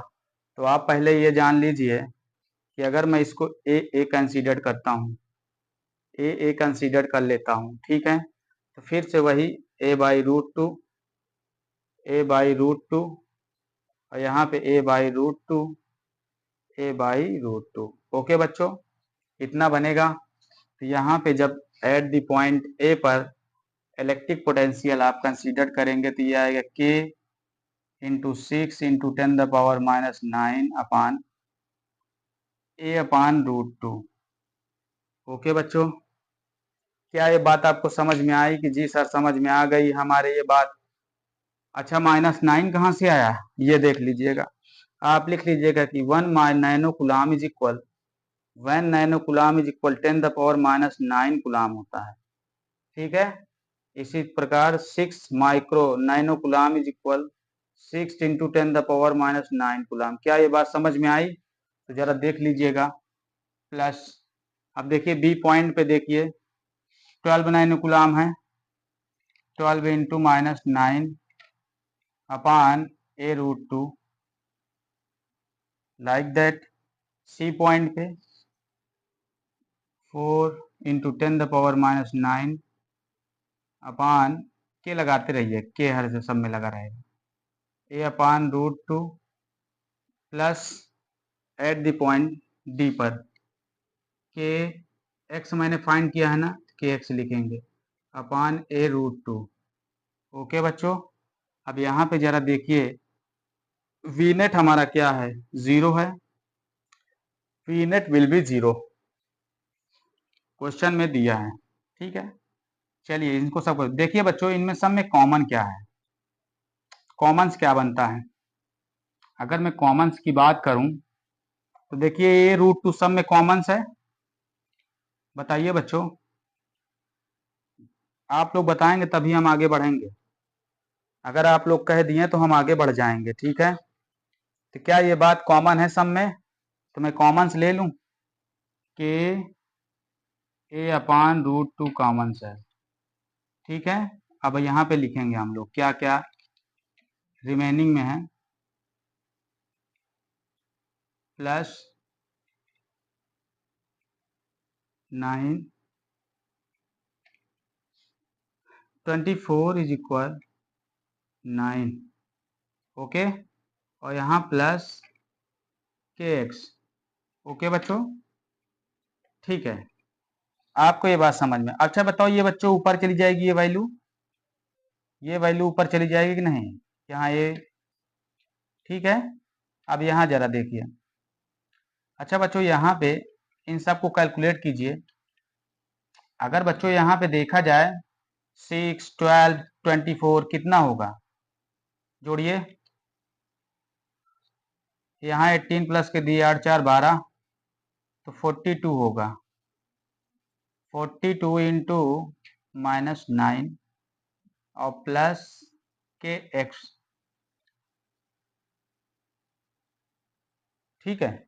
तो आप पहले ये जान लीजिए कि अगर मैं इसको ए कंसीडर करता हूँ, ए कंसीडर कर लेता हूँ, ठीक है, तो फिर से वही ए बाई रूट टू और यहाँ पे ए बाई रूट टू। ओके बच्चों, इतना बनेगा। तो यहाँ पे जब एट द पॉइंट ए पर इलेक्ट्रिक पोटेंशियल आप कंसीडर करेंगे तो ये आएगा के into 6 into 10⁻⁹ upon A upon root to. Okay बच्चों, क्या ये बात आपको समझ में आई कि जी सर समझ में आ गई हमारे ये बात? अच्छा, -9 कहाँ से आया ये देख लीजिएगा, आप लिख लीजिएगा कि 1 नैनो कुलाम इज इक्वल 10⁻⁹ कुलाम होता है। ठीक है, इसी प्रकार 6 micro nano कुलाम is equal 6 into 10⁻⁹ कुलाम। क्या ये बात समझ में आई? तो जरा देख लीजिएगा। प्लस अब देखिए बी पॉइंट पे देखिए 12 नैनो कुलाम है, 12 into -9 upon A root two, like that. C point पे 4 इंटू 10⁻⁹ अपान के लगाते रहिए, के हर से सब में लगा रहेगा, a upon root two plus at the point D पर के एक्स मैंने फाइंड किया है ना, के एक्स लिखेंगे अपान ए रूट टू। ओके बच्चों, अब यहाँ पे जरा देखिए वी नेट हमारा क्या है, जीरो है, V net will be zero, question में दिया है। ठीक है, चलिए इनको सब देखिए बच्चों, इनमें सब में कॉमन क्या है, कॉमन्स क्या बनता है? अगर मैं कॉमन्स की बात करूं तो देखिए ये रूट टू सब में कॉमन्स है, बताइए बच्चों, आप लोग बताएंगे तभी हम आगे बढ़ेंगे, अगर आप लोग कह दिए तो हम आगे बढ़ जाएंगे। ठीक है, तो क्या ये बात कॉमन है सब में? तो मैं कॉमन्स ले लूं कि ए अपान रूट टू कॉमन्स है। ठीक है, अब यहाँ पे लिखेंगे हम लोग क्या क्या रिमेनिंग में है, प्लस 9 24 इज इक्वल 9। ओके, और यहाँ प्लस के एक्स। ओके बच्चों, ठीक है, आपको ये बात समझ में? अच्छा बताओ, ये बच्चों ऊपर चली जाएगी ये वैल्यू ऊपर चली जाएगी कि नहीं? यहाँ ये ठीक है, अब यहाँ जरा देखिए। अच्छा बच्चों, यहाँ पे इन सबको कैलकुलेट कीजिए। अगर बच्चों यहाँ पे देखा जाए 6 12 24 कितना होगा, जोड़िए यहाँ 18 प्लस के दिए 8 4 12, तो 42 होगा। 42 इंटू -9 और प्लस के एक्स, ठीक है।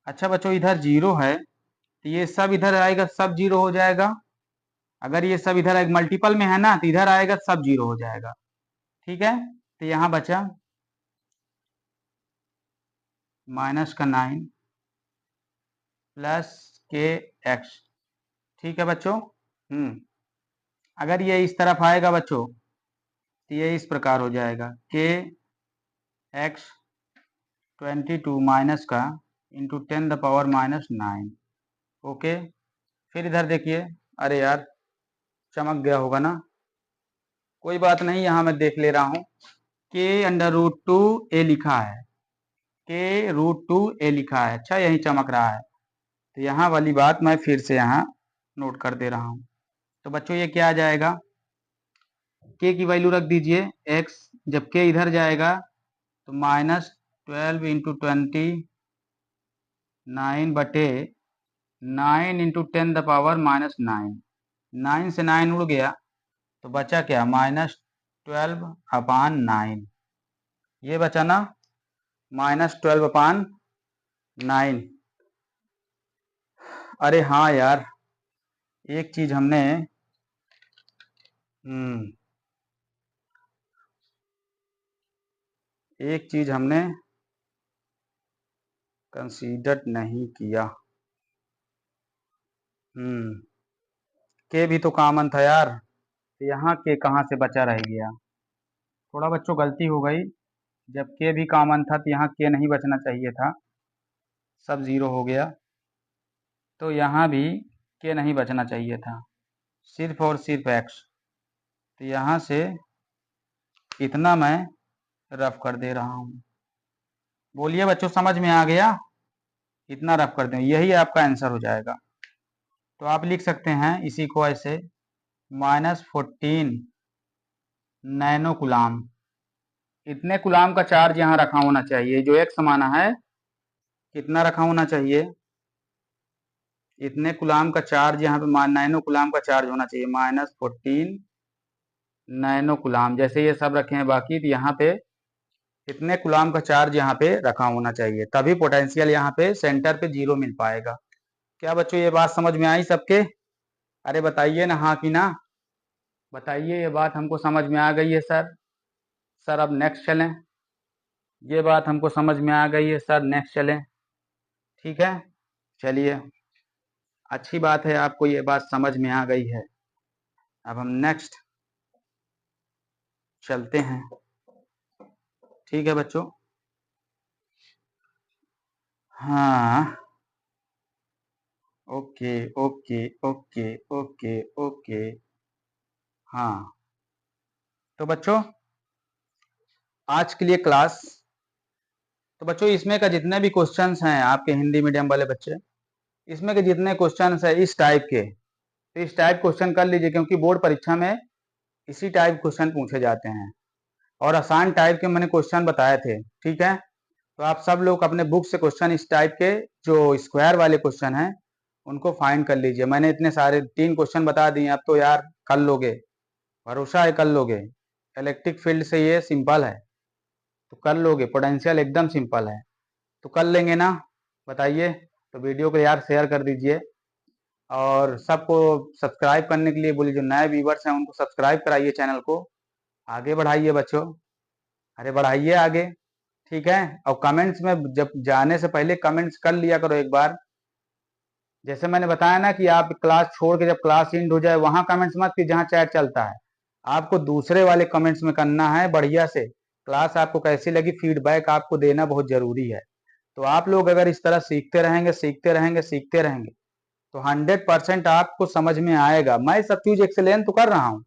अच्छा बच्चों, इधर 0 है तो ये सब इधर आएगा, सब 0 हो जाएगा। अगर ये सब इधर एक मल्टीपल में है ना, तो इधर आएगा सब 0 हो जाएगा, ठीक है। तो यहाँ बचा माइनस का 9 प्लस के एक्स, ठीक है बच्चों। अगर ये इस तरफ आएगा बच्चों, तो ये इस प्रकार हो जाएगा के एक्स 22 माइनस का इंटू 10⁻⁻⁹। ओके, फिर इधर देखिए, अरे यार चमक गया होगा ना, कोई बात नहीं, यहाँ मैं देख ले रहा हूँ। k√2 a लिखा है, k√2 a लिखा है, अच्छा यही चमक रहा है। तो यहाँ वाली बात मैं फिर से यहाँ नोट कर दे रहा हूँ। तो बच्चों ये क्या आ जाएगा, k की वैल्यू रख दीजिए x, जब k इधर जाएगा तो -12 इंटू 20 9 बटे 9 इंटू 10⁻⁹। 9 से 9 उड़ गया तो बचा क्या, -12/9। ये बचा ना -12/9। अरे हाँ यार, एक चीज हमने एक चीज हमने कंसीडर नहीं किया। के भी तो कॉमन था यार, तो यहाँ के कहाँ से बचा रह गया, थोड़ा बच्चों गलती हो गई। जब के भी कॉमन था तो यहाँ के नहीं बचना चाहिए था, सब 0 हो गया। तो यहाँ भी के नहीं बचना चाहिए था, सिर्फ और सिर्फ एक्स। तो यहाँ से इतना मैं रफ कर दे रहा हूँ। बोलिए बच्चों, समझ में आ गया? इतना रफ कर दें, यही आपका आंसर हो जाएगा। तो आप लिख सकते हैं इसी को ऐसे, -14 नैनो कुलाम। इतने कुलाम का चार्ज यहाँ रखा होना चाहिए, जो एक समाना है कितना रखा होना चाहिए, इतने कुलाम का चार्ज यहाँ पे नैनो कुलाम का चार्ज होना चाहिए, -14 नैनो कुलाम। जैसे ये सब रखे हैं बाकी, तो यहाँ पे इतने कुलाम का चार्ज यहाँ पे रखा होना चाहिए, तभी पोटेंशियल यहाँ पे सेंटर पे 0 मिल पाएगा। क्या बच्चों ये बात समझ में आई सबके? अरे बताइए ना, हाँ कि ना, बताइए ये बात हमको समझ में आ गई है सर। सर अब नेक्स्ट चलें, ये बात हमको समझ में आ गई है सर, नेक्स्ट चलें, ठीक है। चलिए, अच्छी बात है, आपको ये बात समझ में आ गई है। अब हम नेक्स्ट चलते हैं, ठीक है बच्चों। हाँ, okay okay okay okay okay. हाँ, तो बच्चों आज के लिए क्लास, तो बच्चों इसमें का जितने भी क्वेश्चंस हैं आपके हिंदी मीडियम वाले बच्चे, इसमें के जितने क्वेश्चंस हैं इस टाइप के, तो इस टाइप क्वेश्चन कर लीजिए, क्योंकि बोर्ड परीक्षा में इसी टाइप क्वेश्चन पूछे जाते हैं और आसान टाइप के मैंने क्वेश्चन बताए थे, ठीक है। तो आप सब लोग अपने बुक से क्वेश्चन इस टाइप के जो स्क्वायर वाले क्वेश्चन हैं उनको फाइंड कर लीजिए। मैंने इतने सारे 3 क्वेश्चन बता दिए, अब तो यार कर लोगे, भरोसा है कर लोगे। इलेक्ट्रिक फील्ड से ये सिंपल है, तो कर लोगे। पोटेंशियल एकदम सिंपल है, तो कर लेंगे ना, बताइए। तो वीडियो को यार शेयर कर दीजिए और सबको सब्सक्राइब करने के लिए बोलिए, जो नए व्यूवर्स हैं उनको सब्सक्राइब कराइए, चैनल को आगे बढ़ाइए बच्चों, अरे बढ़ाइए आगे, ठीक है। और कमेंट्स में जब जाने से पहले कमेंट्स कर लिया करो एक बार। जैसे मैंने बताया ना कि आप क्लास छोड़ के जब क्लास एंड हो जाए वहां कमेंट्स मत कि जहां चैट चलता है, आपको दूसरे वाले कमेंट्स में करना है बढ़िया से। क्लास आपको कैसी लगी फीडबैक आपको देना बहुत जरूरी है। तो आप लोग अगर इस तरह सीखते रहेंगे सीखते रहेंगे सीखते रहेंगे तो 100% आपको समझ में आएगा। मैं सब चीज एक्सप्लेन तो कर रहा हूँ,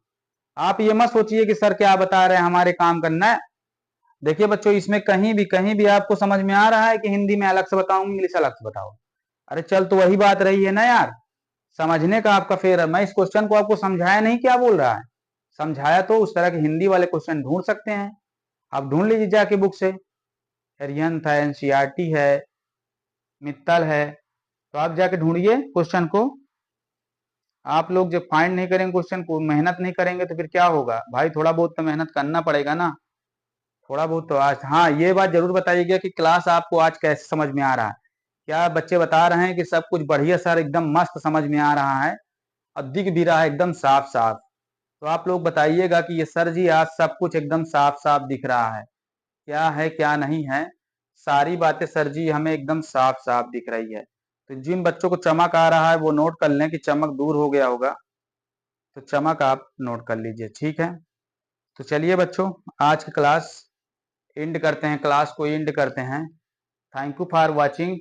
आप ये मत सोचिए कि सर क्या बता रहे हैं हमारे काम करना है। देखिए बच्चों, इसमें कहीं भी आपको समझ में आ रहा है कि हिंदी में अलग से बताऊं इंग्लिश अलग से बताओ? अरे चल, तो वही बात रही है ना यार, समझने का आपका फेर है। मैं इस क्वेश्चन को आपको समझाया नहीं, क्या बोल रहा है, समझाया। तो उस तरह के हिंदी वाले क्वेश्चन ढूंढ सकते हैं, आप ढूंढ लीजिए जाके बुक से, एरियन था, एनसीईआरटी है, मित्तल है। तो आप जाके ढूंढिए क्वेश्चन को। आप लोग जब फाइंड नहीं करेंगे क्वेश्चन को, मेहनत नहीं करेंगे तो फिर क्या होगा भाई? थोड़ा बहुत तो मेहनत करना पड़ेगा ना। थोड़ा बहुत तो आज, हाँ ये बात जरूर बताइएगा कि क्लास आपको आज कैसे समझ में आ रहा है। क्या बच्चे बता रहे हैं कि सब कुछ बढ़िया सर, एकदम मस्त समझ में आ रहा है और दिख भी रहा है एकदम साफ साफ? तो आप लोग बताइएगा कि ये सर जी आज सब कुछ एकदम साफ साफ दिख रहा है, क्या है क्या नहीं है, सारी बातें सर जी हमें एकदम साफ साफ दिख रही है। तो जिन बच्चों को चमक आ रहा है वो नोट कर लें कि चमक दूर हो गया होगा, तो चमक आप नोट कर लीजिए, ठीक है। तो चलिए बच्चों, आज की क्लास एंड करते हैं, क्लास को एंड करते हैं। Thank you for watching.